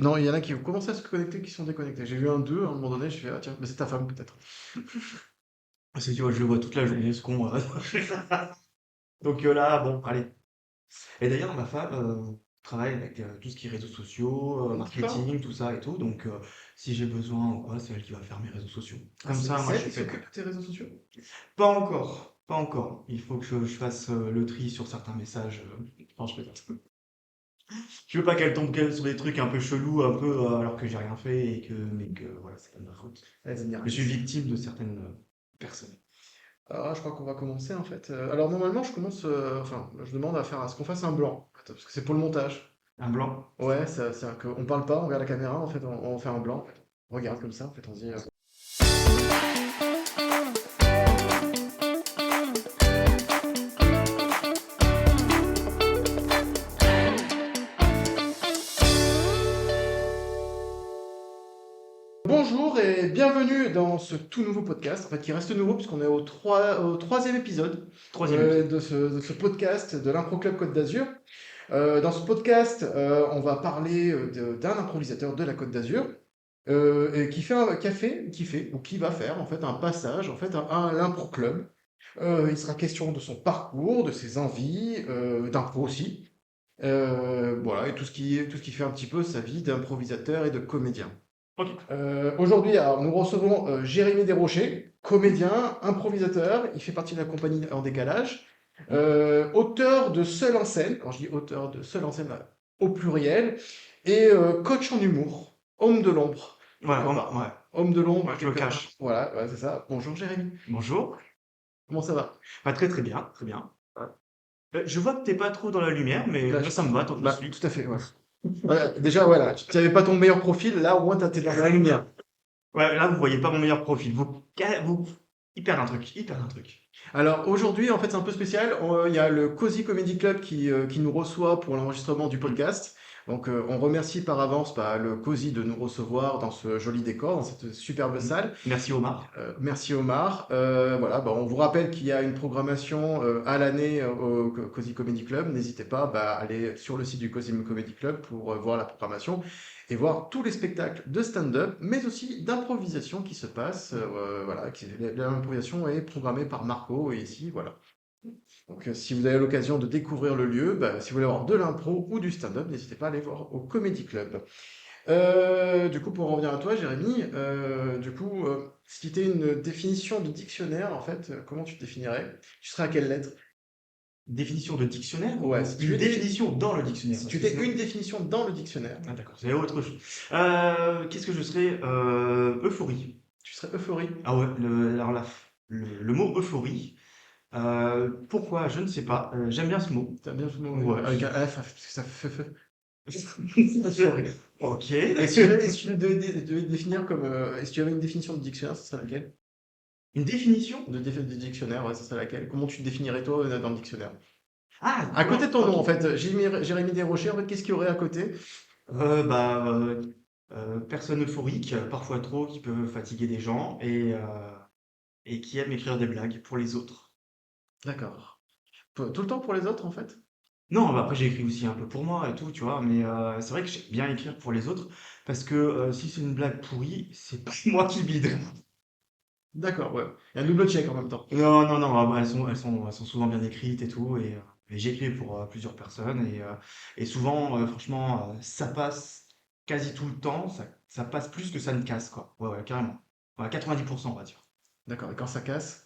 Non, il y en a qui ont commencé à se connecter, qui sont déconnectés. J'ai vu un d'eux à un moment donné, je fais, ah tiens, mais c'est ta femme peut-être. C'est tu vois, je le vois toute la journée, ce con. Donc là, bon, allez. Et d'ailleurs, ma femme travaille avec tout ce qui est réseaux sociaux, D'accord. marketing, tout ça et tout. Donc, si j'ai besoin ou quoi, c'est elle qui va faire mes réseaux sociaux. Ah, Comme ça, moi, c'est je elle suis qui fait, quoi. s'occupe de tes réseaux sociaux? Pas encore, pas encore. Il faut que je fasse le tri sur certains messages. Non, je plaisante. Je veux pas qu'elle tombe sur des trucs un peu chelous, un peu alors que j'ai rien fait mais que voilà, c'est pas de ma faute. Elle aime bien. Je suis victime de certaines personnes. Alors, je crois qu'on va commencer en fait. Alors, normalement, je commence. Enfin, je demande à ce qu'on fasse un blanc, en fait, parce que c'est pour le montage. Un blanc. Ouais, c'est qu'on parle pas, on regarde la caméra, en fait, on fait un blanc. En fait. On regarde comme ça, en fait, on se dit. Bonjour et bienvenue dans ce tout nouveau podcast, en fait, qui reste nouveau puisqu'on est au troisième épisode Troisième épisode. de ce podcast de l'Impro Club Côte d'Azur. Dans ce podcast, on va parler d'un improvisateur de la Côte d'Azur et qui fait ou qui va faire en fait un passage en fait à l'impro club. Il sera question de son parcours, de ses envies, d'impro aussi. Voilà, et tout ce qui fait un petit peu sa vie d'improvisateur et de comédien. Ok. Aujourd'hui, alors, nous recevons Jérémy Desrochers, comédien, improvisateur. Il fait partie de la compagnie En Décalage. Auteur de Seul en scène, quand je dis auteur de Seul en scène au pluriel, et coach en humour, homme de l'ombre, Ouais, quelque part. ouais, Homme de l'ombre, ouais, je me quelque part. cache. Voilà, ouais, c'est ça. Bonjour Jérémy, Bonjour. comment ça va? Bah, très très bien, très bien. Ouais. Je vois que t'es pas trop dans la lumière, mais Là, moi ça me va tant que je bah, suis. tout à fait, ouais. Voilà, déjà, voilà, tu n'avais pas ton meilleur profil, là au moins t'es dans la lumière. Ouais, là vous voyez pas mon meilleur profil. Vous hyper un truc, hyper un truc. Alors aujourd'hui, en fait, c'est un peu spécial. Il y a le Cozy Comedy Club qui nous reçoit pour l'enregistrement du Hmm. podcast. Donc on remercie par avance le Cozy de nous recevoir dans ce joli décor, dans cette superbe Hmm. salle. Merci Omar. Merci Omar. Voilà, bah, on vous rappelle qu'il y a une programmation à l'année au Cozy Comedy Club. N'hésitez pas à aller sur le site du Cozy Comedy Club pour voir la programmation et voir tous les spectacles de stand-up, mais aussi d'improvisation qui se passent. Voilà, l'improvisation est programmée par Marco et ici, voilà. Donc si vous avez l'occasion de découvrir le lieu, si vous voulez voir de l'impro ou du stand-up, n'hésitez pas à aller voir au Comedy Club. Du coup, pour en revenir à toi, Jérémy, si tu étais une définition de dictionnaire, en fait, comment tu te définirais? Tu serais à quelle lettre? Définition de dictionnaire Ouais, ou une définition dans le dictionnaire? si Parce tu que étais sinon. une définition dans le dictionnaire, Ah d'accord, c'est autre chose. Qu'est-ce que je serais? Euphorie. tu serais euphorie. Ah ouais, alors le mot euphorie. Pourquoi? Je ne sais pas. J'aime bien ce mot. T'as bien ce mot, Ouais. avec un F, parce que ça fait. Je- Ok, Et si tu devais te définir comme. Et si tu avais une définition de dictionnaire, ce serait laquelle? une définition? De dictionnaire, ouais, ce serait laquelle? Comment tu te définirais toi dans le dictionnaire? Ah, À côté de ton nom, ok. en fait, Jérémy Desrochers, en fait, qu'est-ce qu'il y aurait à côté? Bah, personne euphorique, parfois trop, qui peut fatiguer des gens et qui aime écrire des blagues pour les autres. D'accord. Tout le temps pour les autres, en fait? Non, bah après j'ai écrit aussi un peu pour moi et tout, tu vois, mais c'est vrai que j'aime bien écrire pour les autres parce que si c'est une blague pourrie, c'est pas moi qui bide. D'accord, ouais. Il y a un double check en même temps. Non, non, non, ah bah, elles sont souvent bien écrites et tout, et j'ai écrit pour plusieurs personnes, et souvent, franchement, ça passe quasi tout le temps, ça passe plus que ça ne casse, quoi. Ouais, ouais, carrément. Ouais, 90%, on va dire. D'accord, et quand ça casse?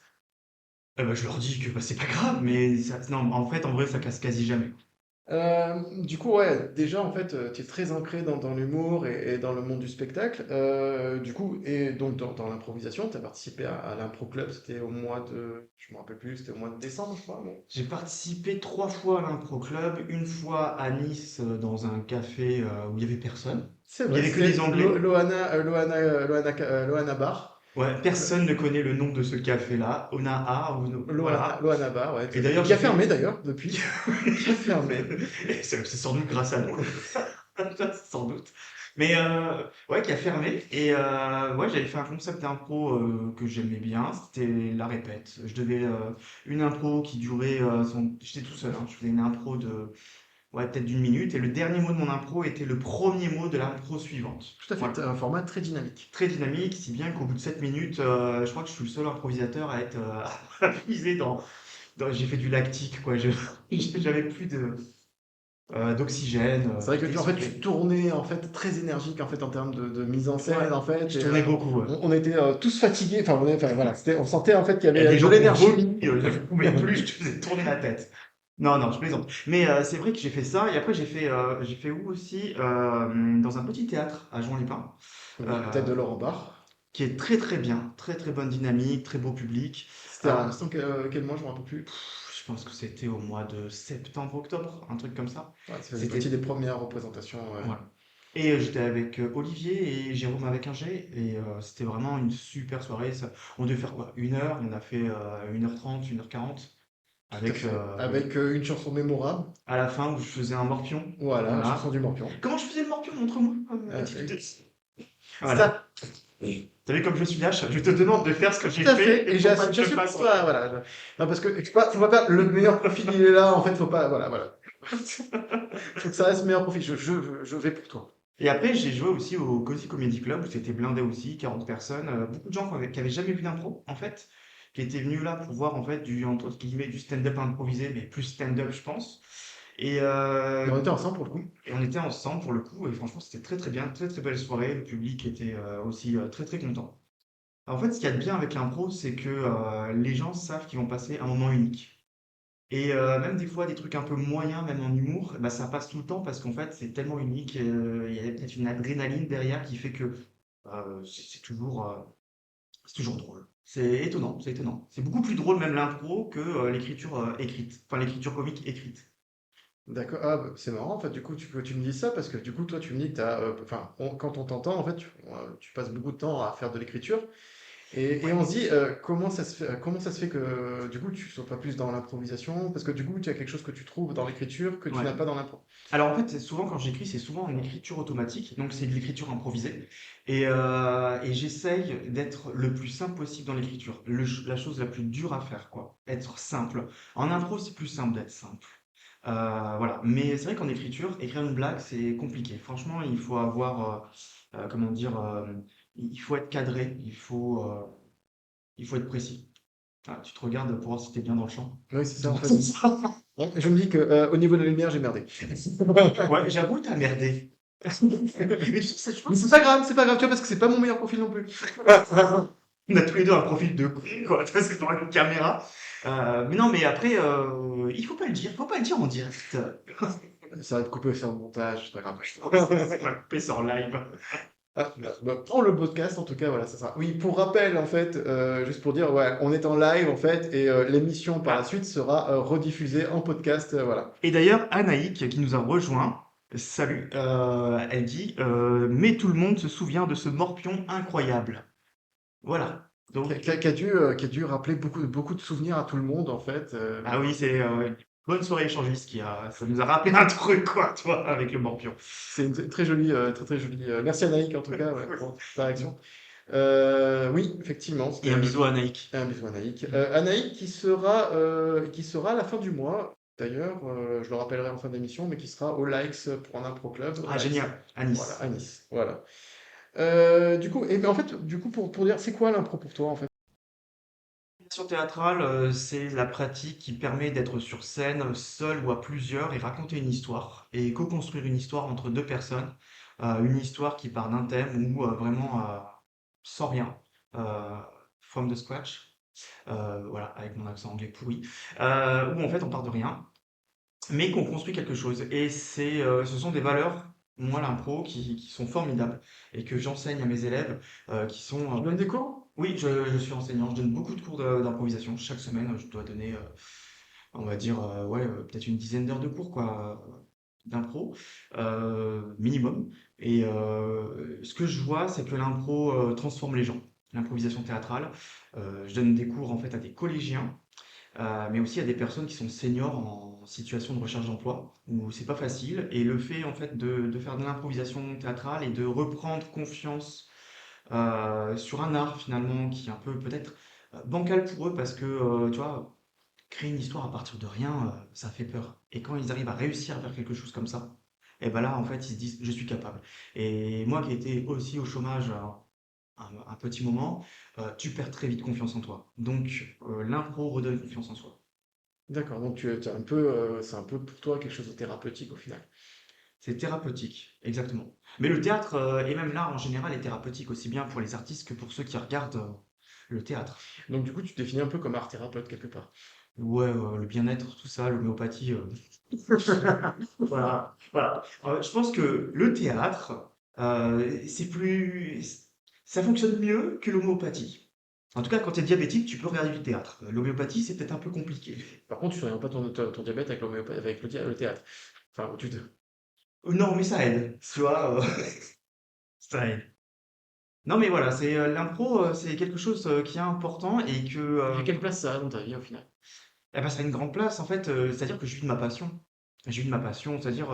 Bah, je leur dis que bah, c'est pas grave, mais non, en fait, en vrai, ça casse quasi jamais. Du coup, ouais, déjà, en fait, tu es très ancré dans l'humour et dans le monde du spectacle. Du coup, et donc dans l'improvisation, tu as participé à l'Impro Club, c'était au mois de. Je me rappelle plus, c'était au mois de décembre, je crois, non? J'ai participé 3 fois à l'impro club, une fois à Nice dans un café où il y avait personne, C'est où il y vrai, avait que des c'était Anglais. Loana Bar. Ouais, Le- personne ne connaît le nom de ce café-là. Onaha, ou voilà. Loana Bar, ouais, tout Et à fait. d'ailleurs, Qui a j'ai fermé fait. d'ailleurs, depuis. Qui a fermé. Et c'est sans doute grâce à nous. Sans doute. Mais ouais, qui a fermé. Et ouais, j'avais fait un concept d'impro que j'aimais bien. C'était la répète. Je devais une impro qui durait. J'étais tout seul, hein. Je faisais une impro de ouais, peut-être d'une minute, et le dernier mot de mon impro était le premier mot de l'impro suivante. Tout à fait, Voilà. tu un format très dynamique. Très dynamique, si bien qu'au bout de 7 minutes, je crois que je suis le seul improvisateur à être puisé j'ai fait du lactique, quoi. J'avais plus d'oxygène, C'est vrai que j'étais tu, en fait, tu essoufflé. tournais en fait très énergique en fait en termes de mise en Ouais, scène en fait je et tournais beaucoup, ouais. on était tous fatigués. Enfin voilà, on sentait en fait qu'il y Il y a avait des de gens qui ont l'énergie. vomi, je ne pouvais plus, je te faisais tourner la tête. Non, non, je plaisante. Mais c'est vrai que j'ai fait ça, et après j'ai fait où aussi? Dans un petit théâtre à Juan-les-Pins, Oui, le tête de euh, Laurent Barre. qui est très très bien, très très bonne dynamique, très beau public. C'était en instant quel mois, je me rappelle plus. Je pense que c'était au mois de septembre-octobre, un truc comme ça. Ouais, ça faisait partie C'était des premières représentations. Ouais. Voilà. Et j'étais avec Olivier et Jérôme avec un G, et c'était vraiment une super soirée. On devait faire quoi? 1 heure, on a fait 1h30, 1h40, Tout à avec fait. Avec une chanson mémorable. à la fin où je faisais un morpion. Voilà, la chanson Voilà. du Morpion. Comment je faisais le morpion? Montre-moi la petite Et vidéo. Voilà. ça, T'as vu comme je suis lâche? Je te demande de faire ce que j'ai tout à fait fait. et Et faut pas que je j'assume fasse. pour toi. Voilà. Non, parce que faut pas faire le meilleur profil, il est là. En fait, faut pas. Voilà, voilà. Faut que ça reste le meilleur profil. Je vais pour toi. Et après, j'ai joué aussi au Cozy Comedy Club où c'était blindé aussi, 40 personnes, beaucoup de gens qui avaient jamais vu d'impro, en fait, qui étaient venus là pour voir, en fait, entre guillemets, du stand-up improvisé, mais plus stand-up, je pense. Et, Et on était ensemble pour le coup. et on était ensemble pour le coup, et franchement, c'était très très bien, très très belle soirée. Le public était aussi très très content. En fait, ce qu'il y a de bien avec l'impro, c'est que les gens savent qu'ils vont passer un moment unique. Et même des fois, des trucs un peu moyens, même en humour, bah, ça passe tout le temps parce qu'en fait, c'est tellement unique. Il y a peut-être une adrénaline derrière qui fait que c'est toujours drôle. C'est étonnant, c'est étonnant. C'est beaucoup plus drôle même l'impro que l'écriture écrite, enfin l'écriture comique écrite. D'accord. Ah, bah, c'est marrant, en fait, du coup, tu me dis ça parce que du coup, toi, tu me dis que enfin, quand on t'entend, en fait, tu passes beaucoup de temps à faire de l'écriture. Et Ouais. on se dit, comment ça se fait que du coup tu sois pas plus dans l'improvisation? Parce que du coup, tu as quelque chose que tu trouves dans l'écriture que tu Ouais. n'as pas dans l'impro. Alors en fait, c'est souvent quand j'écris, c'est souvent une écriture automatique, donc c'est de l'écriture improvisée. Et j'essaye d'être le plus simple possible dans l'écriture. La chose la plus dure à faire, quoi. Être simple. En impro, c'est plus simple d'être simple. Voilà. Mais c'est vrai qu'en écriture, écrire une blague, c'est compliqué. Franchement, il faut avoir, comment dire, il faut être cadré, il faut être précis. Ah, tu te regardes pour voir si t'es bien dans le champ. Oui, c'est ça en fait. Ouais, je me dis que au niveau de la lumière, j'ai merdé. Ouais, j'avoue, t'as merdé. Mais tu sais, je Mais pense c'est pas grave, tu vois, parce que c'est pas mon meilleur profil non plus. on a tous les deux un profil de con, quoi, parce que dans une caméra. Mais non, mais après, il faut pas le dire en direct. Ça va être coupé sur le montage, c'est pas grave. On va couper ça en live. Ah, bah, prends le podcast en tout cas, voilà, ça sera. Oui, pour rappel en fait, juste pour dire, ouais, on est en live en fait, et l'émission par la Ah. suite sera rediffusée en podcast, voilà. Et d'ailleurs, Anaïk, qui nous a rejoint, salut, elle dit, mais tout le monde se souvient de ce morpion incroyable. Voilà. Donc, Qui a dû rappeler beaucoup de souvenirs à tout le monde en fait. ah oui, c'est une bonne soirée échangiste ça nous a rappelé un truc, quoi, toi, avec le morpion. C'est une très jolie, très jolie. Merci Anaïk en tout cas ouais, pour ta réaction. Oui, effectivement, Et un bisou à Anaïk. un bisou Anaïk. Anaïk qui sera à la fin du mois. D'ailleurs, je le rappellerai en fin d'émission, mais qui sera au Likes pour un impro club, au Ah, Likes. génial, à Voilà, Nice. à Nice. Voilà. Du coup, et ben, en fait, du coup, pour dire, c'est quoi l'impro pour toi en fait? Sur théâtrale, c'est la pratique qui permet d'être sur scène, seul ou à plusieurs, et raconter une histoire, et co-construire une histoire entre deux personnes, une histoire qui part d'un thème ou vraiment sans rien, euh, from the scratch, voilà, avec mon accent anglais pourri, où en fait on part de rien, mais qu'on construit quelque chose. Et ce sont des valeurs, moi l'impro, qui sont formidables, et que j'enseigne à mes élèves, qui Tu sont donnes des cours? oui, je suis enseignant. Je donne beaucoup de cours d'improvisation. Chaque semaine, je dois donner, on va dire, ouais, peut-être une dizaine d'heures de cours, quoi, d'impro, minimum. Et ce que je vois, c'est que l'impro transforme les gens. L'improvisation théâtrale. Je donne des cours en fait à des collégiens, mais aussi à des personnes qui sont seniors en situation de recherche d'emploi, où c'est pas facile. Et le fait en fait de faire de l'improvisation théâtrale et de reprendre confiance sur un art finalement qui est un peu peut-être bancal pour eux parce que tu vois, créer une histoire à partir de rien, ça fait peur. Et quand ils arrivent à réussir à faire quelque chose comme ça, et ben là, en fait, ils se disent, je suis capable. Et moi qui étais aussi au chômage un petit moment, tu perds très vite confiance en toi. Donc, l'impro redonne confiance en soi. D'accord, donc tu as un peu, c'est un peu pour toi quelque chose de thérapeutique au final. C'est thérapeutique, exactement. Mais le théâtre, et même l'art en général, est thérapeutique aussi bien pour les artistes que pour ceux qui regardent le théâtre. Donc du coup, tu te définis un peu comme art thérapeute quelque part. Ouais, le bien-être, tout ça, l'homéopathie. Voilà, voilà. Je pense que le théâtre, c'est plus, ça fonctionne mieux que l'homéopathie. En tout cas, quand tu es diabétique, tu peux regarder du théâtre. L'homéopathie, c'est peut-être un peu compliqué. Par contre, tu soignes pas ton diabète avec avec le théâtre. Enfin, tu te... Non, mais ça aide, tu vois, ça aide. Non, mais voilà, c'est l'impro, c'est quelque chose qui est important et que Et quelle place ça a dans ta vie au final? eh ben, ça a une grande place, en fait, c'est-à-dire que je vis de ma passion. Je vis de ma passion, c'est-à-dire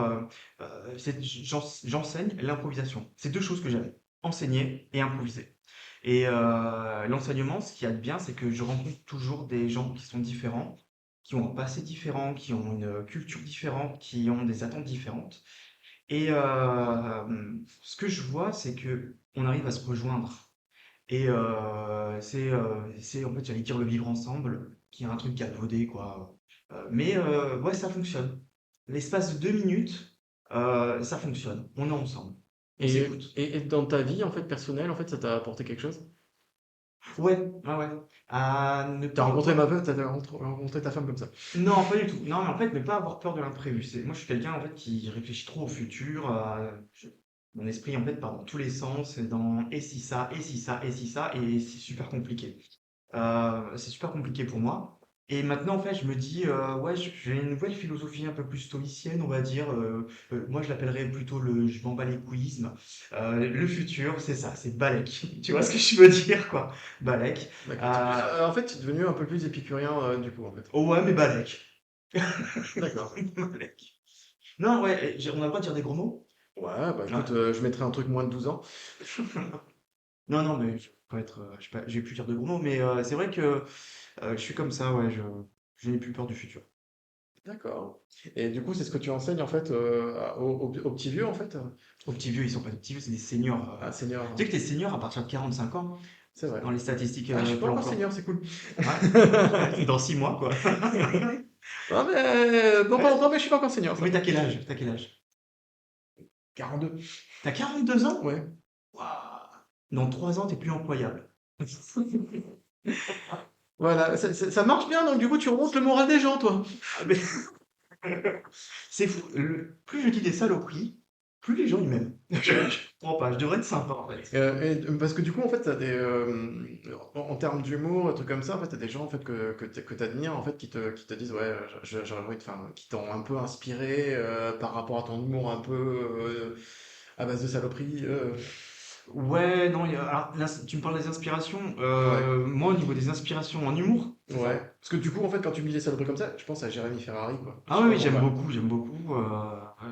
j'enseigne l'improvisation. C'est deux choses que j'aime, enseigner et improviser. Et l'enseignement, ce qu'il y a de bien, c'est que je rencontre toujours des gens qui sont différents, qui ont un passé différent, qui ont une culture différente, qui ont des attentes différentes. Et ce que je vois, c'est que on arrive à se rejoindre. Et c'est en fait, j'allais dire le vivre ensemble, qui est un truc galvaudé, quoi. Mais ouais, ça fonctionne. L'espace de 2 minutes, ça fonctionne. On est ensemble. On s'écoute. Et dans ta vie en fait personnelle, en fait, ça t'a apporté quelque chose? Ouais, ouais, ouais. À ne T'as pas rencontré avoir... rencontré ta femme comme ça. Non, pas du tout. Non, mais en fait, ne pas avoir peur de l'imprévu. Moi, je suis quelqu'un, en fait, qui réfléchit trop au futur. Mon esprit, en fait, part dans tous les sens, dans et si ça, et si ça, et si ça, et c'est super compliqué. C'est super compliqué pour moi. Et maintenant, en fait, je me dis, ouais, j'ai une nouvelle philosophie un peu plus stoïcienne, on va dire. Moi, je l'appellerais plutôt le je m'en bats les couillisme. Le futur, c'est ça, c'est Balek. Tu vois ce que je veux dire, quoi? Balek. D'accord. Euh, En fait, tu es devenu un peu plus épicurien du coup en fait. oh ouais, mais Balek. D'accord. Balek. Non, ouais, on a le droit de dire des gros mots? Ouais, bah Ouais. écoute, je mettrais un truc moins de 12 ans. Non, non, mais je vais pas être, je sais pas, j'ai plus dire de gros mots, mais c'est vrai que je suis comme ça, ouais, je n'ai plus peur du futur. D'accord. Et du coup, c'est ce que tu enseignes en fait aux petits vieux en fait? Aux petits vieux, ils sont pas des petits vieux, c'est des seniors. Ah, senior, Tu sais que les seniors, à partir de 45 ans, c'est vrai. dans les statistiques Ah, je suis pas Pôle encore emploi. senior, c'est cool. Ouais, dans 6 mois, quoi. Non mais, non, Ouais. non, mais je suis pas encore senior, ça Mais va. t'as quel âge? T'as quel âge? 42. T'as 42 ans? Ouais. Waouh. Dans 3 ans, t'es plus employable. Voilà, ça marche bien, donc du coup, tu remontes le moral des gens, toi. Ah, mais c'est fou. Plus je dis des saloperies, plus les gens ils m'aiment. Je comprends pas. Je devrais être sympa, en fait. Parce que du coup, en fait, t'as en termes d'humour, des trucs comme ça, en fait, t'as des gens en fait, que t'admires, en fait, qui te disent, ouais, j'aurais envie de faire, qui t'ont un peu inspiré par rapport à ton humour un peu à base de saloperie. Ouais, non, alors, tu me parles des inspirations. Ouais, Moi, au niveau des inspirations en humour, c'est ouais. ça? Parce que du coup, en fait, quand tu me dis des saloperies comme ça, je pense à Jérémy Ferrari, quoi. Je Ah sais oui, pas oui, j'aime pourquoi. beaucoup, j'aime beaucoup. Ouais.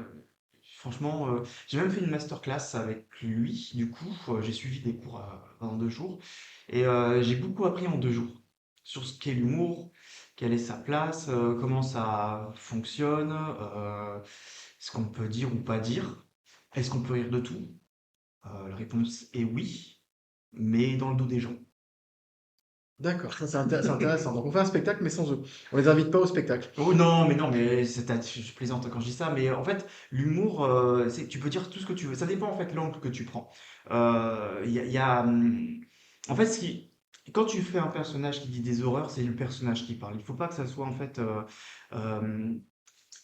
Franchement, j'ai même fait une masterclass avec lui. Du coup, j'ai suivi des cours pendant 2 jours. Et j'ai beaucoup appris en 2 jours sur ce qu'est l'humour, quelle est sa place, comment ça fonctionne, ce qu'on peut dire ou pas dire. Est-ce qu'on peut rire de tout? La réponse est oui, mais dans le dos des gens. D'accord, ça, c'est intéressant. Donc, on fait un spectacle, mais sans eux. On les invite pas au spectacle. Oh non, mais je plaisante quand je dis ça, mais en fait, l'humour, tu peux dire tout ce que tu veux. Ça dépend en fait l'angle que tu prends. En fait, quand tu fais un personnage qui dit des horreurs, c'est le personnage qui parle. Il faut pas que ça soit en fait, euh,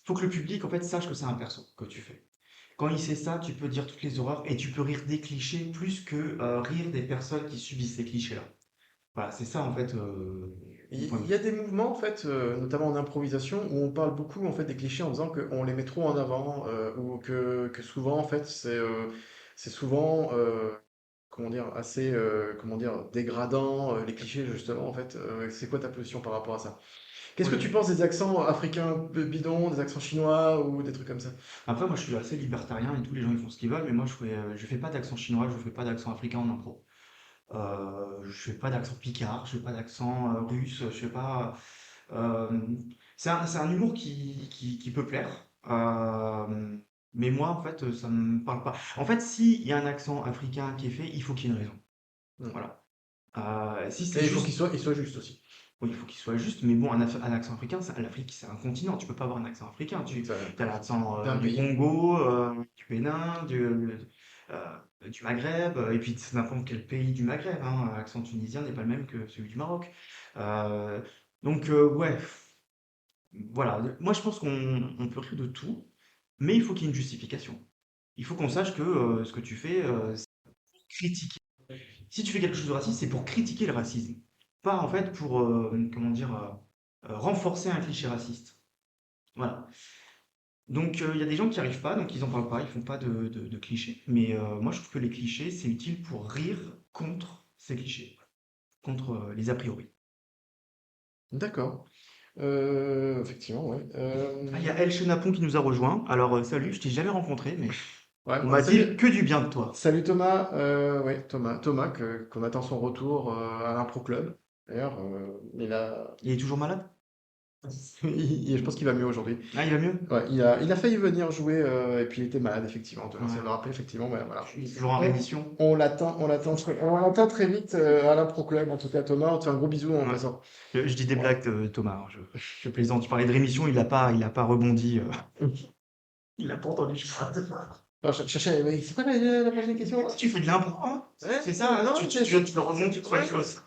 faut que le public en fait sache que c'est un perso que tu fais. Quand il sait ça, tu peux dire toutes les horreurs et tu peux rire des clichés plus que rire des personnes qui subissent ces clichés-là. Voilà, c'est ça en fait mon point de Il y a vue. des mouvements, en fait, notamment en improvisation, où on parle beaucoup en fait, des clichés en disant qu'on les met trop en avant, ou que souvent, en fait, c'est souvent, comment dire, assez comment dire, dégradant, les clichés, justement, en fait. C'est quoi ta position par rapport à ça? Qu'est-ce que tu penses des accents africains bidons, des accents chinois ou des trucs comme ça? Après, moi, je suis assez libertarien et tous les gens ils font ce qu'ils veulent, mais moi, je fais pas d'accent chinois, je fais pas d'accent africain en impro. Je fais pas d'accent picard, je fais pas d'accent russe, je fais pas. Euh, c'est un humour qui peut plaire. Mais moi, en fait, ça me parle pas. En fait, s'il y a un accent africain qui est fait, il faut qu'il y ait une raison. Mm. Voilà. Si c'est Et il faut juste, il soit juste aussi. oui, il faut qu'il soit juste, mais bon, un accent africain, l'Afrique, c'est un continent. Tu peux pas avoir un accent africain. Tu Ça- as l'accent D'un du pays. Congo, du Bénin, du Maghreb, et puis c'est n'importe quel pays du Maghreb, hein. L'accent tunisien n'est pas le même que celui du Maroc. Euh, ouais, voilà. Moi, je pense qu'on peut rire de tout, mais il faut qu'il y ait une justification. Il faut qu'on sache que ce que tu fais, c'est pour critiquer. Si tu fais quelque chose de raciste, c'est pour critiquer le racisme, pas en fait pour, comment dire, renforcer un cliché raciste. Voilà. Donc il y a des gens qui n'y arrivent pas, donc ils en parlent pas, ils font pas de clichés. Mais moi, je trouve que les clichés, c'est utile pour rire contre ces clichés, contre les a priori. D'accord. Effectivement, ouais. Ah, il y a El Chenapon qui nous a rejoint. Alors salut, je t'ai jamais rencontré, mais Ouais, on bah, m'a dit salut, que du bien de toi. salut Thomas. Ouais, Thomas, qu'on attend son retour à l'Impro Club. D'ailleurs, Il est toujours malade? je pense qu'il va mieux aujourd'hui. Ah, il va mieux? Ouais, il a failli venir jouer et puis il était malade, effectivement. Merci Ouais. de le rappeler, effectivement. Mais voilà. Il est toujours en On, rémission. on l'attend très vite à l'Impro Club. En tout cas, Thomas, on te fait un gros bisou en Ouais. passant. Je dis des Ouais. blagues, Thomas, hein, je plaisante. Tu parlais de rémission, il a pas rebondi. Il a pas entendu, je crois. Non, je cherchais, mais c'est quoi la prochaine question? Tu fais de l'impro, hein? Ouais, C'est ça, hein? non, Tu le remontes, tu crois les choses.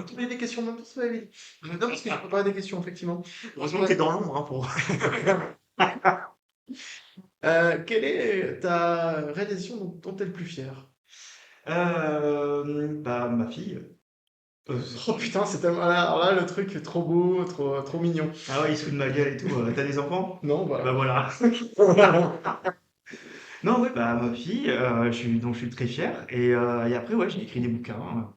trouver des questions même pas, oui. Non, parce que j'ai préparé des questions, effectivement. Heureusement que Ouais. t'es dans l'ombre, hein, pour. Quelle est ta réalisation dont t'es le plus fier? Bah, ma fille. Euh, Oh putain, c'est tellement... Alors là, le truc est trop beau, trop mignon. Ah ouais, il se fout de ma gueule et tout. T'as des enfants? Non, Eh bah voilà. voilà. Non, ouais, bah ma fille, je suis très fier. Et après, ouais, j'ai écrit des bouquins,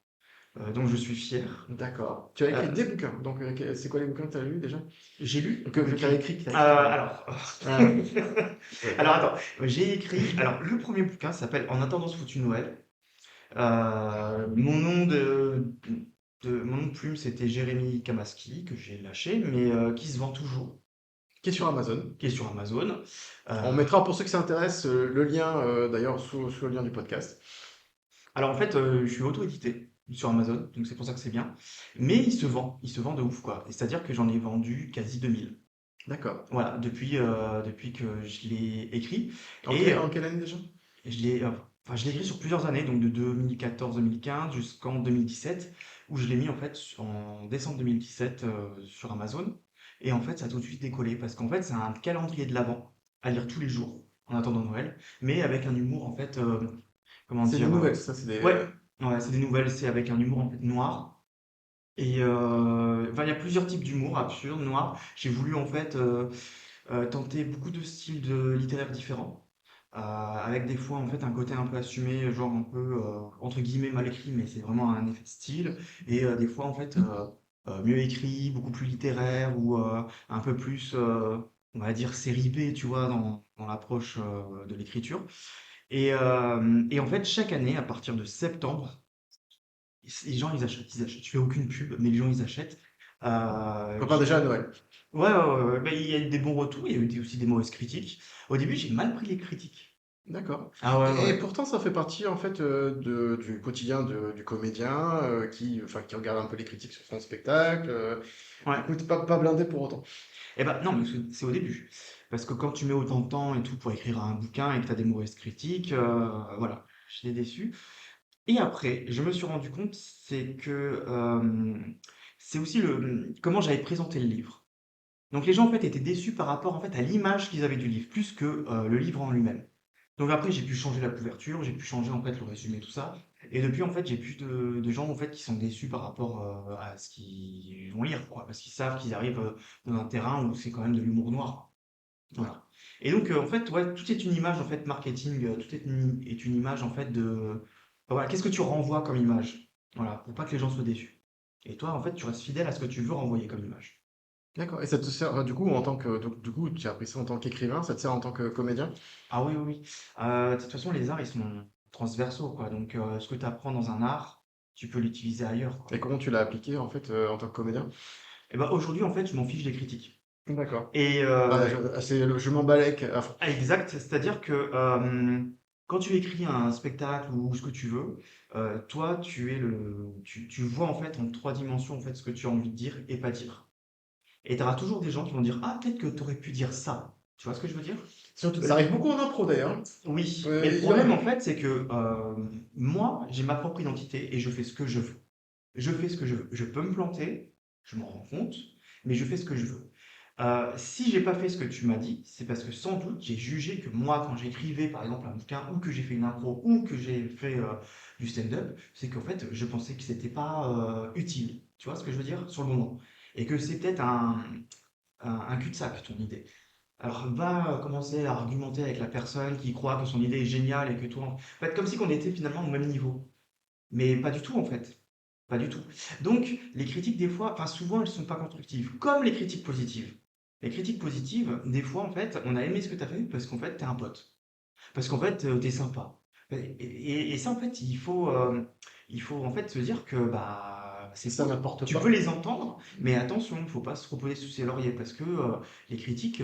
dont je suis fier. D'accord. Tu as écrit Euh, des bouquins. Donc, c'est quoi les bouquins que tu as lus déjà? j'ai lu, Que tu as écrit, alors, Ah, alors attends, j'ai écrit. Alors, le premier bouquin s'appelle En attendant ce foutu Noël. Mon nom mon nom de plume, c'était Jérémy Kamaski, que j'ai lâché, mais qui se vend toujours, qui est sur Amazon. qui est sur Amazon. On Euh, mettra pour ceux qui s'intéressent le lien d'ailleurs sous le lien du podcast. alors en fait, je suis auto-édité sur Amazon, donc c'est pour ça que c'est bien. Mais il se vend de ouf, quoi. Et c'est-à-dire que j'en ai vendu quasi 2000. D'accord. Voilà, depuis que je l'ai écrit. En, Et en quelle année déjà? je l'ai écrit sur plusieurs années, donc de 2014-2015 jusqu'en 2017, où je l'ai mis en fait en décembre 2017 sur Amazon. Et en fait, ça a tout de suite décollé parce qu'en fait, c'est un calendrier de l'Avent à lire tous les jours en attendant Noël, mais avec un humour en fait, comment C'est des dire, nouvelles, ça, c'est des. ouais, ouais, c'est des nouvelles, c'est avec un humour en fait noir. Et enfin, il y a plusieurs types d'humour, absurde, noir. J'ai voulu en fait tenter beaucoup de styles littéraires différents, avec des fois en fait un côté un peu assumé, genre un peu entre guillemets mal écrit, mais c'est vraiment un effet de style, et des fois en fait mieux écrit, beaucoup plus littéraire ou un peu plus, on va dire série B, tu vois, dans l'approche de l'écriture. Et en fait, chaque année, à partir de septembre, les gens ils achètent, ils achètent. Je fais aucune pub, mais les gens ils achètent. On prépare déjà à Noël. Ouais, ouais, ouais, ouais. Mais il y a eu des bons retours, il y a eu aussi des mauvaises critiques. Au début, j'ai mal pris les critiques. D'accord. Ah ouais, Et ouais. pourtant, ça fait partie en fait du quotidien du comédien enfin, qui regarde un peu les critiques sur son spectacle. Du Ouais. coup, t'es pas blindé pour autant. Eh ben non, mais c'est au début. Parce que quand tu mets autant de temps et tout pour écrire un bouquin et que tu as des mauvaises critiques, voilà, j'étais déçu. Et après, je me suis rendu compte, c'est que c'est aussi comment j'avais présenté le livre. Donc les gens en fait étaient déçus par rapport en fait à l'image qu'ils avaient du livre, plus que le livre en lui-même. Donc après j'ai pu changer la couverture, j'ai pu changer en fait le résumé, tout ça. Et depuis en fait j'ai plus de gens en fait qui sont déçus par rapport à ce qu'ils vont lire, quoi, parce qu'ils savent qu'ils arrivent dans un terrain où c'est quand même de l'humour noir. Voilà. Et donc en fait ouais, tout est une image en fait marketing, tout est une image en fait de voilà, qu'est-ce que tu renvoies comme image? Voilà, pour pas que les gens soient déçus. Et toi en fait tu restes fidèle à ce que tu veux renvoyer comme image. D'accord. Et ça te sert, du coup, en tant que, donc, du coup, tu as appris ça en tant qu'écrivain, ça te sert en tant que comédien? Ah oui, oui, oui. De toute façon, les arts, ils sont transversaux, quoi. Donc, ce que tu apprends dans un art, tu peux l'utiliser ailleurs, quoi. Et comment tu l'as appliqué en fait en tant que comédien? Et ben aujourd'hui, en fait, je m'en fiche des critiques. D'accord. Et Je m'emballais à fond. exact, c'est-à-dire que quand tu écris un spectacle ou ce que tu veux, toi, tu vois en fait en trois dimensions en fait ce que tu as envie de dire et pas dire. Et tu auras toujours des gens qui vont dire, ah, peut-être que tu aurais pu dire ça. Tu vois ce que je veux dire? Surtout, ça Euh, arrive beaucoup en impro d'ailleurs. Oui, mais le Il y en a. problème en fait, c'est que moi, j'ai ma propre identité et je fais ce que je veux. Je fais ce que je veux. Je peux me planter, je m'en rends compte, mais je fais ce que je veux. Si j'ai pas fait ce que tu m'as dit, c'est parce que sans doute j'ai jugé que moi, quand j'écrivais par exemple un bouquin, ou que j'ai fait une impro, ou que j'ai fait du stand-up, c'est qu'en fait je pensais que c'était pas utile. Tu vois ce que je veux dire? Sur le moment. Et que c'est peut-être un cul-de-sac ton idée. Alors va commencer à argumenter avec la personne qui croit que son idée est géniale et que toi, en fait, comme si on était finalement au même niveau. Mais pas du tout en fait. Pas du tout. Donc, les critiques, des fois, enfin souvent, elles sont pas constructives, comme les critiques positives. Les critiques positives, des fois, en fait, on a aimé ce que tu as fait parce qu'en fait, tu es un pote. Parce qu'en fait, tu es sympa. Et ça, en fait, il faut en fait se dire que bah, c'est Ça cool. n'importe Tu peux pas. les entendre, mais attention, il ne faut pas se reposer sous ses lauriers parce que les critiques,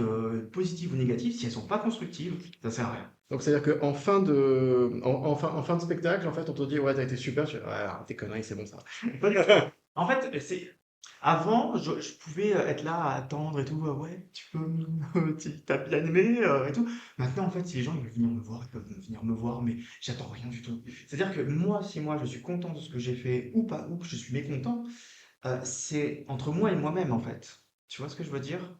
positives ou négatives, si elles sont pas constructives, ça sert à rien. Donc c'est-à-dire qu'en en fin de spectacle, en fait, on te dit ouais, t'as été super. Ouais, arrête tes conneries, c'est bon ça. En fait, c'est avant, je pouvais être là à attendre et tout. Ouais, tu peux, t'as bien aimé et tout. Maintenant, en fait, si les gens ils veulent venir me voir, ils peuvent venir me voir, mais j'attends rien du tout. C'est-à-dire que moi, si moi je suis content de ce que j'ai fait ou pas, ou que je suis mécontent, c'est entre moi et moi-même en fait. Tu vois ce que je veux dire?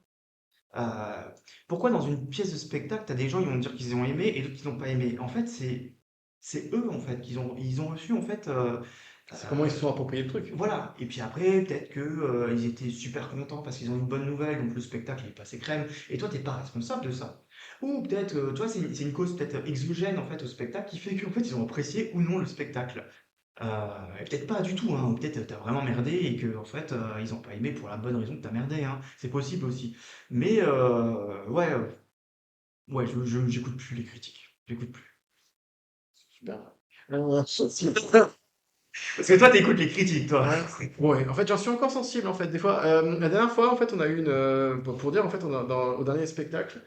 Euh, Pourquoi dans une pièce de spectacle, t'as des gens ils vont dire qu'ils ont aimé et d'autres qui n'ont pas aimé? En fait, c'est eux en fait ils ont reçu en fait. C'est comment ils se Euh, sont appropriés le truc. voilà. Et puis après, peut-être que ils étaient super contents parce qu'ils ont une bonne nouvelle, donc le spectacle est passé crème. Et toi, t'es pas responsable de ça. Ou peut-être, tu vois, c'est une cause peut-être exogène en fait au spectacle qui fait qu'en fait ils ont apprécié ou non le spectacle. Et peut-être pas du tout, hein. Peut-être t'as vraiment merdé et que en fait ils ont pas aimé pour la bonne raison que t'as merdé, hein. C'est possible aussi. Mais ouais, ouais, j'écoute plus les critiques. J'écoute plus. Super. Parce que toi, t'écoutes les critiques, toi. Ouais, en fait, j'en suis encore sensible, en fait, des fois. La dernière fois, en fait, on a eu pour dire, en fait, au dernier spectacle,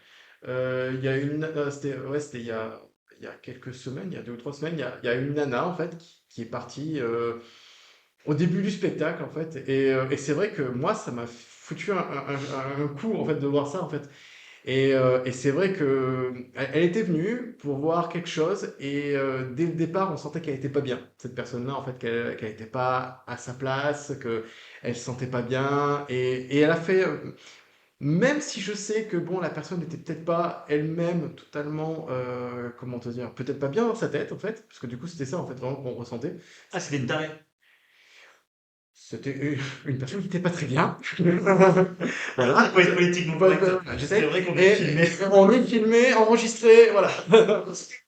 il y a une, c'était il y a quelques semaines, il y a 2 ou 3 semaines, il y a une nana, en fait, qui est partie au début du spectacle, en fait. Et c'est vrai que moi, ça m'a foutu un coup, en fait, de voir ça, en fait. Et c'est vrai que elle était venue pour voir quelque chose et dès le départ, on sentait qu'elle était pas bien. Cette personne-là, en fait, qu'elle était pas à sa place, que elle se sentait pas bien. Et elle a fait, même si je sais que bon, la personne n'était peut-être pas elle-même totalement, comment te dire, peut-être pas bien dans sa tête, en fait, parce que du coup, c'était ça, en fait, vraiment qu'on ressentait. Ah, c'était une tarée. C'était une personne qui était pas très bien. Ah, Voilà. faut être politiquement Voilà, correct. C'est j'essaie. vrai qu'on est Et filmé. on est filmé, enregistré, voilà.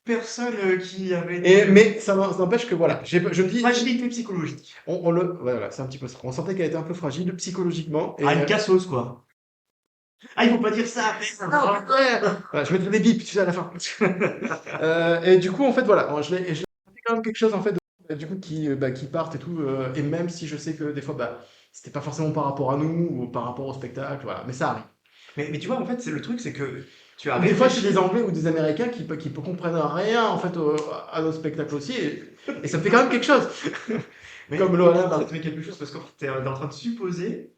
Personne qui avait Mais ça n'empêche que voilà, je me dis, fragilité psychologique. voilà, c'est un petit peu ça. On sentait qu'elle était un peu fragile psychologiquement. Ah, une cassos, quoi. Ah, il faut pas dire ça, merde. Ouais, voilà, je mettrai des bips, tu sais, à la fin. Et du coup, en fait, voilà, je l'ai fait quand même quelque chose, en fait, du coup, qui partent et tout. Et même si je sais que des fois, bah, c'était pas forcément par rapport à nous ou par rapport au spectacle, voilà, mais ça arrive. Mais tu vois, en fait, c'est le truc, c'est que tu as Ou des fois, c'est des réfléchi. Anglais ou des Américains qui comprennent rien, en fait, à nos spectacles aussi. Et ça me fait quand même quelque chose. Comme Mais Loana, pourquoi ça bah, te fait quelque chose? Parce qu'en fait, t'es en train de supposer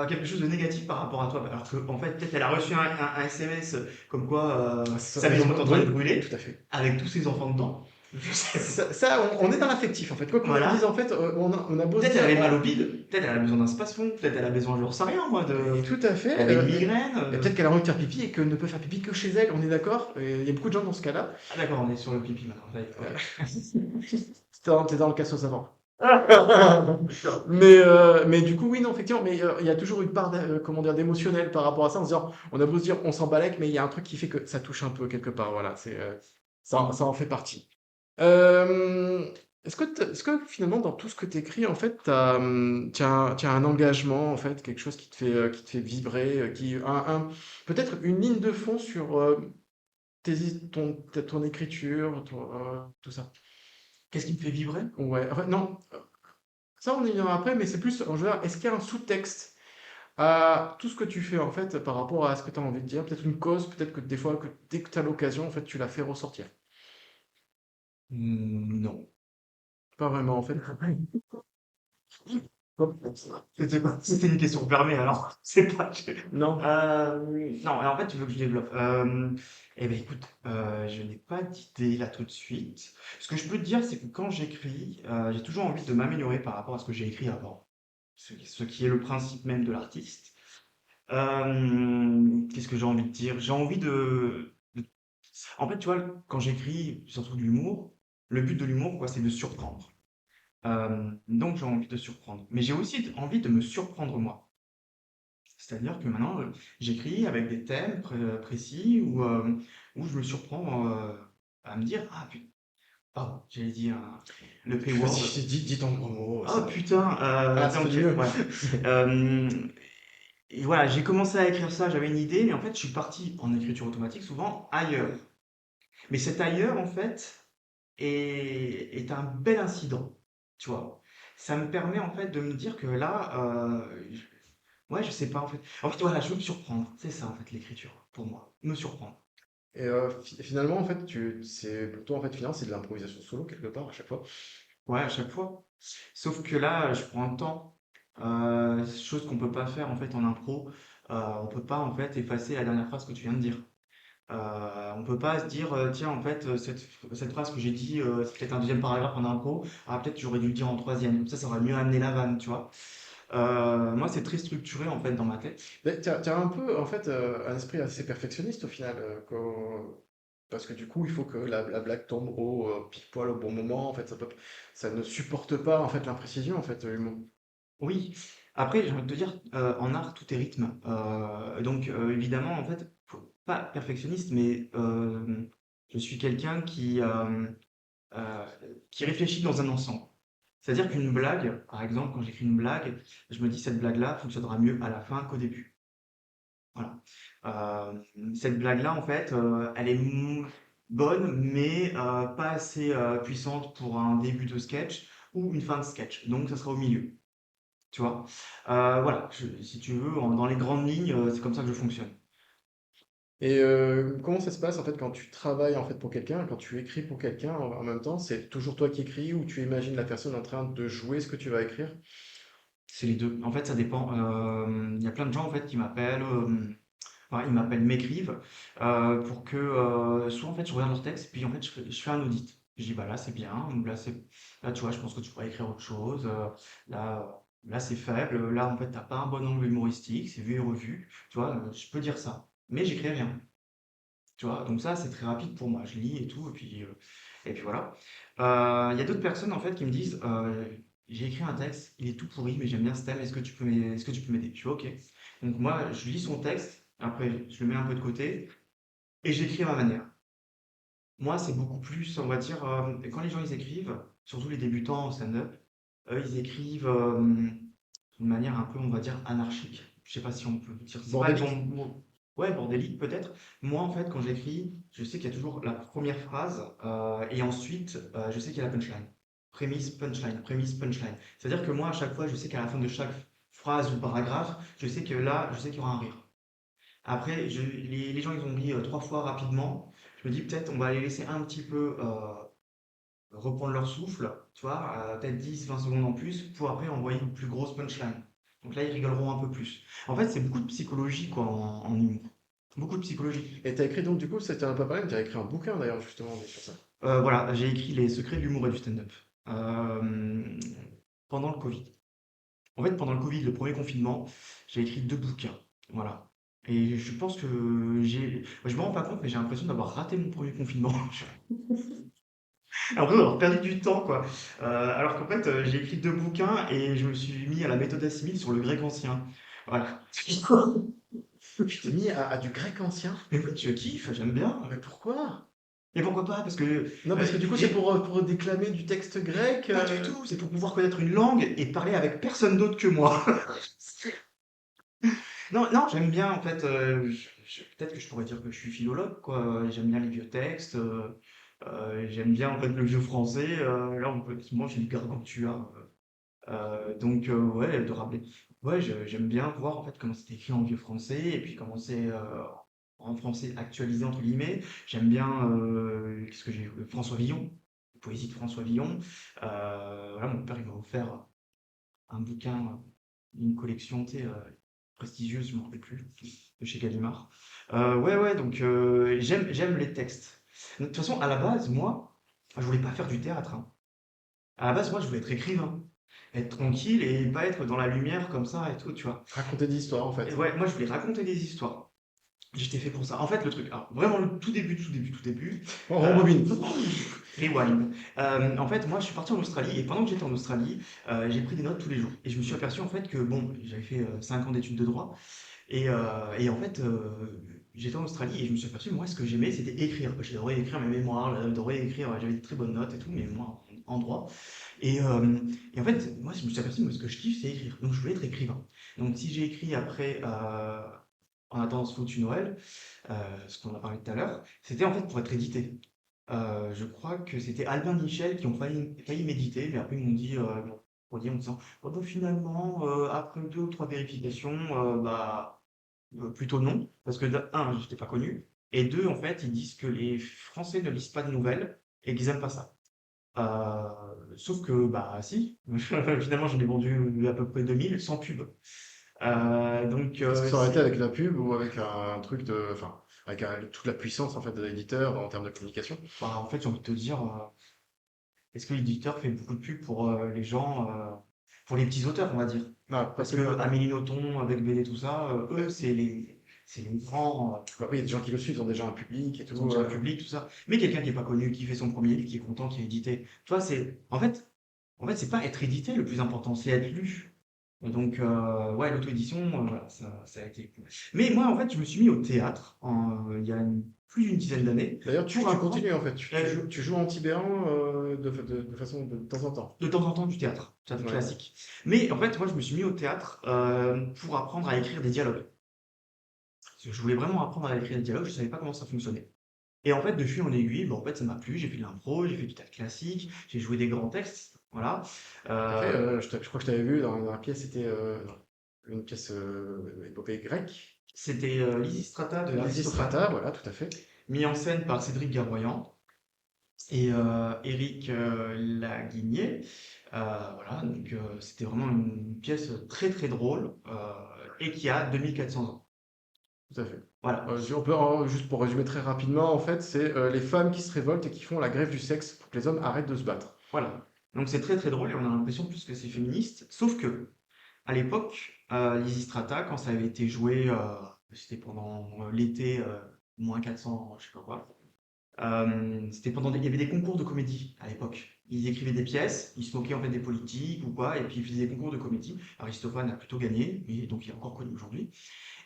quelque chose de négatif par rapport à toi. Alors que, en fait, peut-être elle a reçu un SMS comme quoi sa maison est en train de oui, brûler tout à fait. avec tous ses enfants dedans. Je sais pas. On est dans l'affectif, en fait. Quoi qu'on dise, Voilà. en fait, on a beau se Peut-être dire, elle avait mal au bide, peut-être elle a besoin d'un spasmon, peut-être elle a besoin, j'en sais rien moi, et tout à fait. elle avait une migraine. Et peut-être qu'elle a envie de faire pipi et qu'elle ne peut faire pipi que chez elle, on est d'accord? Et il y a beaucoup de gens dans ce cas-là. Ah d'accord, on est sur le pipi maintenant. Ça y est, ok. T'es dans le cassos avant. D'accord. Mais du coup, oui, non, effectivement, mais il y a toujours une part, comment dire, d'émotionnel par rapport à ça, en se disant, on a beau se dire, on s'en balèque, mais il y a un truc qui fait que ça touche un peu quelque part, voilà, ça en fait partie. Euh, est-ce que finalement, dans tout ce que tu écris, en fait, t'as un engagement, en fait, quelque chose qui te fait vibrer, peut-être une ligne de fond sur ton écriture, tout ça? Qu'est-ce qui me fait vibrer? Ouais, enfin, non, ça on y viendra après, mais c'est plus en général, est-ce qu'il y a un sous-texte? à tout ce que tu fais en fait par rapport à ce que tu as envie de dire, peut-être une cause, peut-être que des fois, que dès que tu as l'occasion, en fait, tu la fais ressortir. Non. Pas vraiment, en fait. C'était une question fermée, alors. C'est pas. Non. Non, en fait, tu veux que je développe. Eh bien, écoute, je n'ai pas d'idée là tout de suite. Ce que je peux te dire, c'est que quand j'écris, j'ai toujours envie de m'améliorer par rapport à ce que j'ai écrit avant. Ce qui est le principe même de l'artiste. Qu'est-ce que j'ai envie de dire? J'ai envie En fait, tu vois, quand j'écris, surtout de l'humour, le but de l'humour, quoi, c'est de surprendre. Donc j'ai envie de surprendre. Mais j'ai aussi envie de me surprendre moi. C'est-à-dire que maintenant, j'écris avec des thèmes précis où je me surprends à me dire, ah putain, pardon, j'allais dire le P-word. Vas-y, dis ton gros mot, Oh ça va. putain, Ah, ça fait donc du mieux. voilà. Euh, et voilà, j'ai commencé à écrire ça, j'avais une idée, mais en fait, je suis parti en écriture automatique souvent ailleurs. Mais cet ailleurs, en fait, est un bel incident, tu vois. Ça me permet en fait de me dire que là, ouais, je sais pas en fait. En fait, voilà, je veux me surprendre. C'est ça en fait l'écriture pour moi, me surprendre. Et finalement, en fait, c'est pour toi, en fait, finalement, c'est de l'improvisation solo quelque part à chaque fois. Ouais, à chaque fois. Sauf que là, je prends le temps. Chose qu'on peut pas faire en fait en impro. On peut pas en fait effacer la dernière phrase que tu viens de dire. On peut pas se dire, tiens, en fait, cette phrase que j'ai dit, c'est peut-être un deuxième paragraphe en impro. Ah, peut-être j'aurais dû le dire en troisième. Comme ça aurait mieux amené la vanne, tu vois. Moi, c'est très structuré en fait dans ma tête. Mais t'as un peu, en fait, un esprit assez perfectionniste au final, parce que du coup, il faut que la blague tombe au pile poil au bon moment. En fait, ça ne supporte pas en fait l'imprécision en fait, l'humour. Oui. Après, j'ai envie de te dire, en art, tout est rythme. Donc, évidemment, en fait, pas perfectionniste, mais je suis quelqu'un euh, qui réfléchit dans un ensemble. C'est-à-dire qu'une blague, par exemple, quand j'écris une blague, je me dis cette blague-là fonctionnera mieux à la fin qu'au début. Voilà. Cette blague-là, en fait, elle est bonne, mais pas assez puissante pour un début de sketch ou une fin de sketch. Donc, ça sera au milieu. Tu vois? Voilà, si tu veux, dans les grandes lignes, c'est comme ça que je fonctionne. Et comment ça se passe en fait quand tu travailles en fait pour quelqu'un, quand tu écris pour quelqu'un en même temps, c'est toujours toi qui écris ou tu imagines la personne en train de jouer ce que tu vas écrire? C'est les deux. En fait, ça dépend. Il y a plein de gens en fait qui m'appellent, enfin, ils m'appellent, m'écrivent pour que soit en fait je regarde leur texte, puis en fait je fais un audit. Je dis bah là c'est bien, ou là tu vois, je pense que tu pourrais écrire autre chose. Là c'est faible. Là en fait t'as pas un bon angle humoristique, c'est vu et revu. Tu vois, je peux dire ça, mais j'écris rien. Tu vois, donc ça, c'est très rapide pour moi. Je lis et puis voilà. Il y a d'autres personnes en fait qui me disent j'ai écrit un texte, il est tout pourri, mais j'aime bien ce thème, est-ce que tu peux m'aider? Je suis ok. Donc moi, je lis son texte, après je le mets un peu de côté et j'écris à ma manière. Moi, c'est beaucoup plus, on va dire, quand les gens ils écrivent, surtout les débutants en stand-up, ils écrivent d'une manière un peu, on va dire, anarchique. Je sais pas si on peut dire, c'est pas le bon Bordélique. mot. Ouais, bordélique peut-être. Moi, en fait, quand j'écris, je sais qu'il y a toujours la première phrase et ensuite, je sais qu'il y a la punchline. Prémisse, punchline, prémisse, punchline. C'est-à-dire que moi, à chaque fois, je sais qu'à la fin de chaque phrase ou paragraphe, je sais que là, je sais qu'il y aura un rire. Après, les gens, ils ont mis trois fois rapidement. Je me dis peut-être on va les laisser un petit peu reprendre leur souffle, tu vois, peut-être 10-20 secondes en plus, pour après envoyer une plus grosse punchline. Donc là, ils rigoleront un peu plus. En fait, c'est beaucoup de psychologie, quoi, en humour. Beaucoup de psychologie. Et t'as écrit donc du coup, c'était un peu pareil, tu as écrit un bouquin d'ailleurs justement sur ça. Voilà, j'ai écrit Les secrets de l'humour et du stand-up pendant le Covid. En fait, pendant le Covid, le premier confinement, j'ai écrit deux bouquins. Voilà. Et je pense que je me rends pas compte, mais j'ai l'impression d'avoir raté mon premier confinement. Après d'avoir perdu du temps, quoi. Alors qu'en fait, j'ai écrit deux bouquins et je me suis mis à la méthode Assimil sur le grec ancien. Voilà. Tu t'es mis à du grec ancien? Mais oui, je kiffe, j'aime bien. Mais pourquoi? Et pourquoi pas? Parce que Non, parce que du coup, c'est j'ai pour déclamer du texte grec. pas du tout, c'est pour pouvoir connaître une langue et parler avec personne d'autre que moi. Non, non, j'aime bien en fait. Peut-être que je pourrais dire que je suis philologue, quoi. J'aime bien les vieux textes. J'aime bien en fait le vieux français. Là, moi, j'ai du Gargantua. Ouais, de rappeler. Ouais, j'aime bien voir en fait comment c'est écrit en vieux français et puis comment c'est en français actualisé entre guillemets. J'aime bien qu'est-ce que j'ai François Villon, poésie de François Villon. Voilà, mon père il m'a offert un bouquin, une collection, tu sais, prestigieuse, je ne me rappelle plus, de chez Gallimard. J'aime les textes. De toute façon, à la base, moi, je voulais pas faire du théâtre, hein. À la base, moi, je voulais être écrivain, être tranquille et pas être dans la lumière comme ça et tout, tu vois. Raconter des histoires, en Et fait. ouais, moi, je voulais raconter des histoires. J'étais fait pour ça. En fait, le truc, alors, vraiment le tout début, On euh, rembobine. rewind. En fait, moi, je suis parti en Australie et pendant que j'étais en Australie, j'ai pris des notes tous les jours. Et je me suis aperçu en fait que bon, j'avais fait 5 ans d'études de droit et en fait, j'étais en Australie et je me suis aperçu, moi, ce que j'aimais, c'était écrire. J'adorais écrire mes mémoires, j'adorais écrire, j'avais de très bonnes notes et tout, mais moi, en droit. Et, euh, et en fait, moi, je me suis aperçu, moi, ce que je kiffe, c'est écrire. Donc, je voulais être écrivain. Donc, si j'ai écrit après, en attendant ce foutu Noël, ce qu'on a parlé tout à l'heure, c'était en fait pour être édité. Je crois que c'était Albin Michel qui ont failli m'éditer, mais après ils m'ont dit, en disant, oh, bah, finalement, après deux ou trois vérifications, plutôt non, parce que de un, j'étais pas connu, et deux, en fait, ils disent que les Français ne lisent pas de nouvelles et qu'ils aiment pas ça. Sauf que, bah, si, finalement, j'en ai vendu à peu près 2000 sans pub. Qu'est-ce que ça aurait été Si, avec la pub ou avec un truc de. Enfin, avec toute la puissance, en fait, de l'éditeur en termes de communication? bah, en fait, j'ai envie de te dire, est-ce que l'éditeur fait beaucoup de pub pour les gens, pour les petits auteurs, on va dire? Non, Parce absolument que pas. Amélie Nothomb, avec BD, tout ça, eux, c'est les grands, Bah oui, il y a des gens qui le suivent, ils ont déjà un public et ils ont tout. déjà un public, tout ça. Mais quelqu'un qui est pas connu, qui fait son premier livre, qui est content, qui est édité. Tu vois, en fait, c'est pas être édité le plus important, c'est être lu. Et donc, ouais, l'auto-édition, voilà, ça a été cool. Mais moi, en fait, je me suis mis au théâtre il y a plus d'une dizaine d'années D'ailleurs, pour tu apprendre continues, en fait. Tu joues en Tibéran de façon de temps en temps. de temps en temps du théâtre, théâtre Ouais. classique. Mais en fait, moi, je me suis mis au théâtre pour apprendre à écrire des dialogues. Parce que je voulais vraiment apprendre à écrire des dialogues, je savais pas comment ça fonctionnait. Et en fait, de fil en aiguille, bah, en fait, ça m'a plu. J'ai fait de l'impro, j'ai fait du théâtre classique, j'ai joué des grands textes, voilà. T'as fait, Euh, je crois que je t'avais vu dans la pièce, c'était une pièce épopée grecque. C'était Lysistrata de Aristophane, Lysistrata, voilà, tout à fait. mis en scène par Cédric Garboyan et Éric Laguigné. Voilà, donc c'était vraiment une pièce très très drôle et qui a 2400 ans. Tout à fait. Voilà, On peut, juste pour résumer très rapidement, en fait, c'est les femmes qui se révoltent et qui font la grève du sexe pour que les hommes arrêtent de se battre. voilà. Donc c'est très très drôle et on a l'impression plus que c'est féministe, sauf que à l'époque, Lysistrata, quand ça avait été joué, c'était pendant l'été, moins 400, je sais pas quoi. C'était il y avait des concours de comédie à l'époque. Ils écrivaient des pièces, ils se moquaient en fait des politiques ou quoi, et puis ils faisaient des concours de comédie. Aristophane a plutôt gagné, et donc il est encore connu aujourd'hui.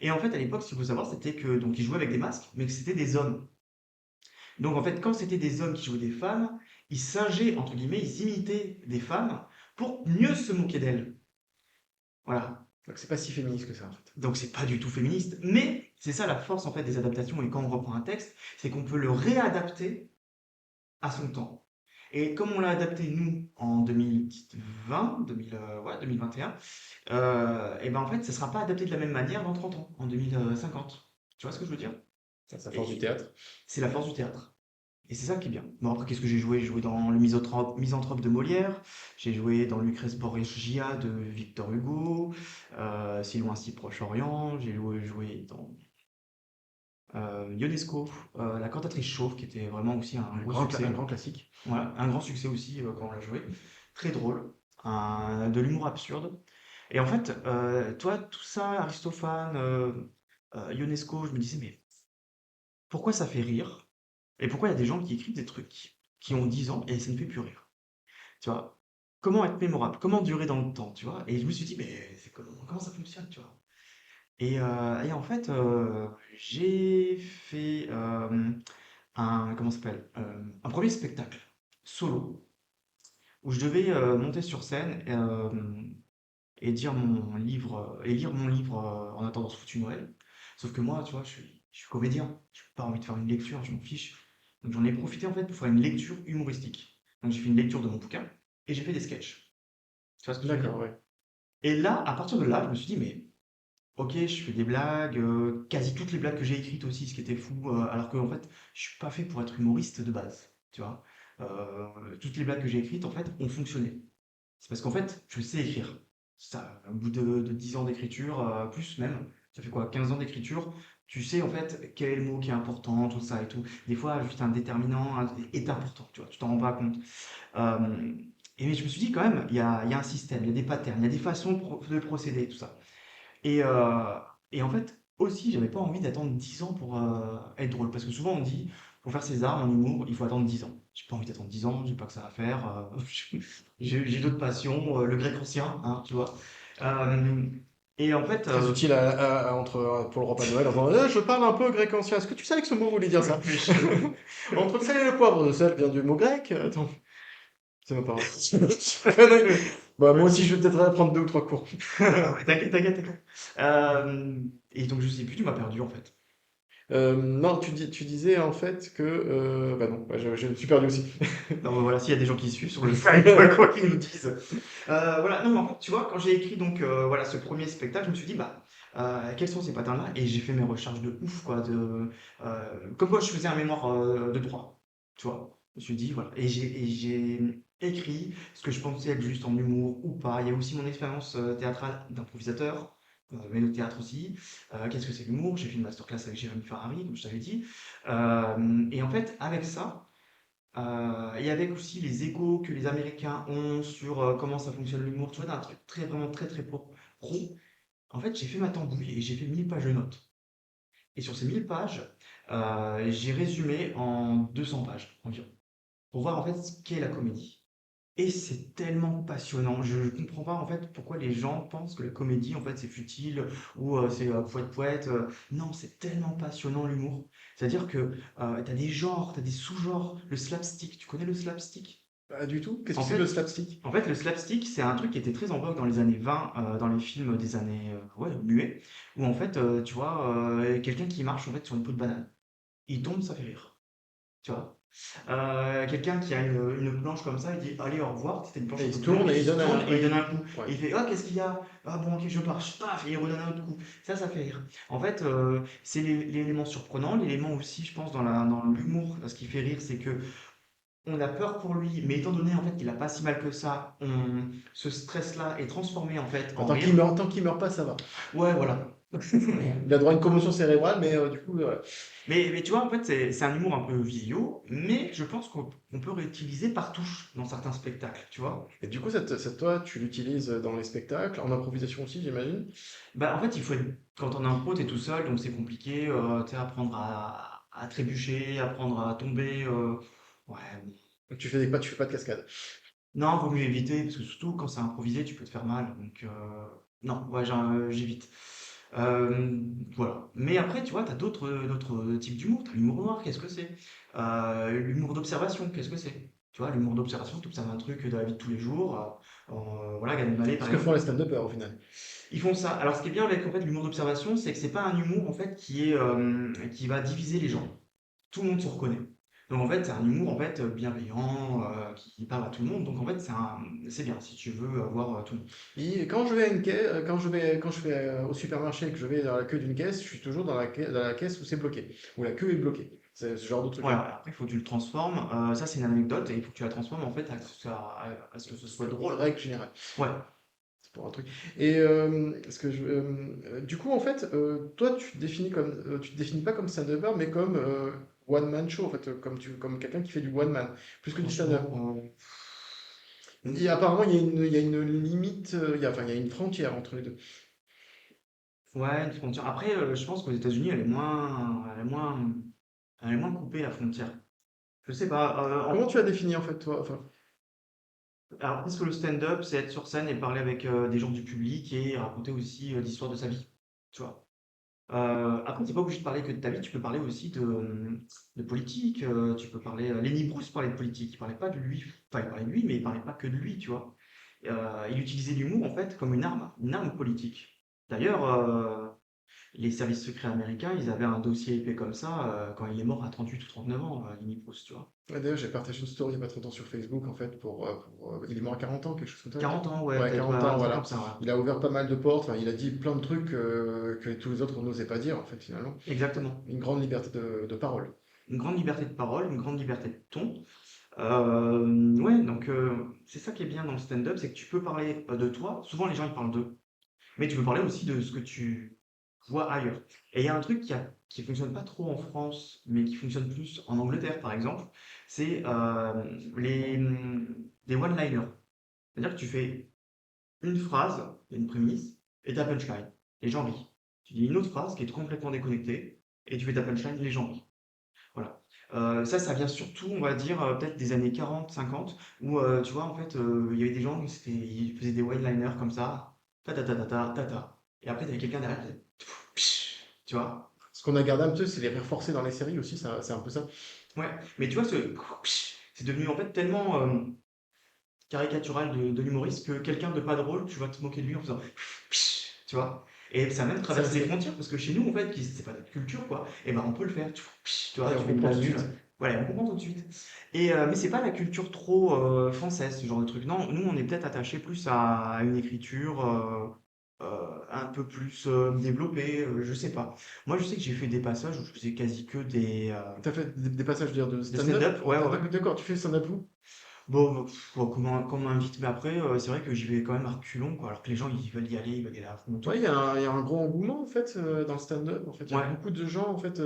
Et en fait, à l'époque, ce qu'il faut savoir, c'était que donc ils jouaient avec des masques, mais que c'était des hommes. Donc en fait, quand c'était des hommes qui jouaient des femmes, ils singeaient entre guillemets, ils imitaient des femmes pour mieux se moquer d'elles. Voilà. Donc c'est pas si féministe que ça, en fait. Donc c'est pas du tout féministe, mais c'est ça la force en fait des adaptations et quand on reprend un texte, c'est qu'on peut le réadapter à son temps. Et comme on l'a adapté nous en 2020, 2021, et ben en fait, ça sera pas adapté de la même manière dans 30 ans, en 2050. Tu vois ce que je veux dire? Ça, c'est la force du Et théâtre. c'est la force du théâtre. Et c'est ça qui est bien. Bon, après, qu'est-ce que j'ai joué? J'ai joué dans Le Misanthrope de Molière, j'ai joué dans Lucrèce Borgia de Victor Hugo, Si loin, si proche Orient, j'ai joué dans Ionesco, La cantatrice chauve, qui était vraiment aussi un gros Un succès. grand classique. Voilà, un grand succès aussi quand on l'a joué. Très drôle, de l'humour absurde. Et en fait, toi, tout ça, Aristophane, Ionesco, je me disais, mais pourquoi ça fait rire? Et pourquoi il y a des gens qui écrivent des trucs qui ont 10 ans et ça ne fait plus rire? Tu vois? Comment être mémorable? Comment durer dans le temps? Tu vois? Et je me suis dit, mais comment ça fonctionne? Tu vois? Et en fait, j'ai fait comment ça s'appelle? Un premier spectacle solo où je devais monter sur scène et dire mon livre et lire mon livre en attendant ce foutu Noël. Sauf que moi, tu vois, je suis comédien, je n'ai pas envie de faire une lecture, je m'en fiche. Donc j'en ai profité en fait pour faire une lecture humoristique. Donc j'ai fait une lecture de mon bouquin et j'ai fait des sketchs. Tu vois ce que je veux dire? D'accord, ouais. Et là, à partir de là, je me suis dit, mais ok, je fais des blagues, quasi toutes les blagues que j'ai écrites aussi, ce qui était fou, alors qu'en fait, je suis pas fait pour être humoriste de base, tu vois. Toutes les blagues que j'ai écrites, en fait, ont fonctionné. C'est parce qu'en fait, je sais écrire. Ça, au bout de 10 ans d'écriture, plus même, ça fait quoi, 15 ans d'écriture, tu sais en fait quel est le mot qui est important, tout ça et tout. Des fois, juste un déterminant est important, tu vois, tu t'en rends pas compte. Euh, et mais je me suis dit quand même, il y a un système, il y a des patterns, il y a des façons de procéder, tout ça. Et, euh, et en fait, aussi, j'avais pas envie d'attendre 10 ans pour être drôle. Parce que souvent, on dit, pour faire ses armes en humour, il faut attendre 10 ans. J'ai pas envie d'attendre 10 ans, j'ai pas que ça à faire. J'ai d'autres passions, le grec ancien, hein, tu vois. Euh, et en fait, Très utile pour le repas de Noël. En disant, je parle un peu grec ancien. Est-ce que tu savais que ce mot voulait dire ça? mais je- Entre le sel et le poivre, le sel vient du mot grec. Attends, c'est mes parents. Bah, moi aussi, je vais peut-être apprendre deux ou trois cours. T'inquiète, t'inquiète, t'inquiète. Et donc, je sais plus, tu m'as perdu en fait. Non, tu disais en fait que. Bah non, bah, je me suis perdu aussi. Non, mais voilà, s'il y a des gens qui suivent sur le site, quoi qu'ils nous disent. Voilà, non, mais en fait, tu vois, quand j'ai écrit donc voilà ce premier spectacle, je me suis dit, bah, quels sont ces patterns-là? Et j'ai fait mes recherches de ouf, quoi, comme moi je faisais un mémoire de droit, tu vois. Je me suis dit, voilà, et j'ai écrit ce que je pensais être juste en humour ou pas. Il y a aussi mon expérience théâtrale d'improvisateur, mais le théâtre aussi. Qu'est-ce que c'est l'humour? J'ai fait une masterclass avec Jérémy Ferrari, comme je t'avais dit. Et en fait, avec ça, et avec aussi les égos que les Américains ont sur comment ça fonctionne l'humour, tu vois, d'un truc très, vraiment très, très pro. En fait, j'ai fait ma tambouille et j'ai fait 1000 pages de notes. Et sur ces 1000 pages, j'ai résumé en 200 pages environ, pour voir en fait ce qu'est la comédie. Et c'est tellement passionnant. Je ne comprends pas en fait pourquoi les gens pensent que la comédie en fait c'est futile ou c'est poète poète. Non, c'est tellement passionnant l'humour. C'est-à-dire que tu as des genres, tu as des sous-genres. Le slapstick, tu connais le slapstick? Pas du tout. Qu'est-ce En que c'est que le fait, slapstick? le slapstick, c'est un truc qui était très en vogue dans les années 20, dans les films des années ouais, muets, où en fait, tu vois, quelqu'un qui marche en fait sur une peau de banane. Il tombe, ça fait rire. Tu vois? Quelqu'un qui a une planche comme ça, il dit allez, au revoir, c'était une planche Et un il peu se plus longue, tourne et il il se donne tourne un. et il donne un Oui. coup. Ouais. Et il fait ah, qu'est-ce qu'il y a? Ah bon, ok, je marche, paf, et il redonne un autre coup. Ça fait rire. En fait, c'est l'élément surprenant, l'élément aussi, je pense, dans l'humour, ce qui fait rire, c'est que on a peur pour lui, mais étant donné en fait qu'il a pas si mal que ça, ce stress-là est transformé en fait Bah, en rire. tant qu'il meurt pas, ça va. Ouais, voilà. Il a droit à une commotion cérébrale, mais du coup, voilà. Mais tu vois, en fait, c'est un humour un peu vieillot, mais je pense qu'on peut réutiliser partout dans certains spectacles, tu vois. Et du coup, toi, tu l'utilises dans les spectacles, en improvisation aussi, j'imagine. Bah, en fait, quand on impro, t'es tout seul, donc c'est compliqué, tu sais, apprendre à trébucher, apprendre à tomber. Ouais, bon. Donc tu fais pas de cascade. Non, vaut mieux éviter, parce que surtout quand c'est improvisé, tu peux te faire mal. Donc, non, ouais, j'évite. Euh, voilà. Mais après, tu vois, tu as d'autres types d'humour. Tu as l'humour noir, qu'est-ce que c'est? L'humour d'observation, qu'est-ce que c'est? Tu vois, l'humour d'observation, tu observes un truc de la vie de tous les jours. Voilà, Gad Elmaleh, C'est par ce que font exemple. les stand-uppers au final. Ils font ça. Alors, ce qui est bien avec en fait, l'humour d'observation, c'est que c'est pas un humour en fait, qui va diviser les gens. Tout le monde se reconnaît. Donc, en fait, c'est un humour en fait, bienveillant, qui parle à tout le monde. Donc, en fait, c'est bien si tu veux avoir tout le monde. Et quand je vais à une caisse, quand je vais au supermarché et que je vais dans la queue d'une caisse, je suis toujours dans la caisse où c'est bloqué, où la queue est bloquée. C'est ce genre de Voilà, truc-là. après, il faut que tu le transformes. Ça, c'est une anecdote et il faut que tu la transformes en fait à ce que ce soit drôle. Règle générale. Ouais. C'est pour un truc. Et du coup, en fait, toi, tu te définis pas comme stand-upper, mais comme one-man show, en fait, comme quelqu'un qui fait du one-man, plus que du stand-up. Franchement, Et apparemment, il y a une limite, enfin, il y a une frontière entre les deux. ouais, une frontière. Après, je pense qu'aux États-Unis, elle est moins coupée la frontière. Je sais pas. Comment tu as défini, en fait, toi? Enfin, Alors, parce que le stand-up, c'est être sur scène et parler avec des gens du public et raconter aussi l'histoire de sa vie. Tu vois. Après, t'es pas obligé de parler que de ta vie, tu peux parler aussi de politique, tu peux parler. Lenny Bruce parlait de politique, il parlait pas de lui, enfin il parlait de lui, mais il parlait pas que de lui, tu vois. Il utilisait l'humour en fait comme une arme politique. D'ailleurs, Les services secrets américains, ils avaient un dossier épais comme ça quand il est mort à 38 ou 39 ans, Lenny Bruce, tu vois. Ouais, d'ailleurs, j'ai partagé une story il y a pas très longtemps sur Facebook, en fait, il est mort à 40 ans, quelque chose comme ça, 40 ans, ouais, Ouais, peut-être, ouais, 40 un ans, truc comme voilà. ça, ouais. Il a ouvert pas mal de portes, enfin, il a dit plein de trucs que tous les autres n'osaient pas dire, en fait, finalement. Exactement. Une grande liberté de parole. Une grande liberté de parole, une grande liberté de ton. Ouais, donc c'est ça qui est bien dans le stand-up, c'est que tu peux parler de toi. Souvent, les gens, ils parlent d'eux. Mais tu peux parler aussi de ce que tu vois ailleurs. Et il y a un truc qui fonctionne pas trop en France, mais qui fonctionne plus en Angleterre, par exemple, c'est les one-liners. C'est-à-dire que tu fais une phrase, il y a une prémisse, et ta punchline. Les gens rient. Tu dis une autre phrase qui est complètement déconnectée, et tu fais ta punchline, les gens rient. Voilà. Ça vient surtout, on va dire, peut-être des années 40, 50, où, tu vois, en fait, il y avait des gens, ils faisaient des one-liners comme ça, ta ta ta ta ta ta ta. Et après, t'avais quelqu'un derrière qui faisait psh, tu vois. Ce qu'on a gardé un peu, c'est les rires forcés dans les séries aussi, c'est un peu ça. Ouais, mais tu vois, ce psh, c'est devenu en fait tellement caricatural de l'humoriste que quelqu'un de pas drôle, tu vas te moquer de lui en faisant psh, tu vois. Et ça a même Ça, traversé les frontières, parce que chez nous, en fait, qui c'est pas notre culture, quoi, et ben on peut le faire, tu vois, et tu on fais une comprend tout blague de nulle. suite. Voilà, on comprend tout de suite. Et, mais c'est pas la culture trop française, ce genre de truc. Non, nous, on est peut-être attaché plus à une écriture un peu plus développée, je sais pas. Moi, je sais que j'ai fait des passages où je faisais quasi que T'as fait des passages de de stand-up? stand-up, ouais, ouais, ouais. D'accord, tu fais stand-up où? Bon, bon, comment on m'invite, mais après, c'est vrai que j'y vais quand même à reculons, quoi, alors que les gens, ils veulent y aller à fond et Ouais, tout. il y a un gros engouement en fait dans le stand-up. En fait, il y a Ouais, beaucoup de gens en fait,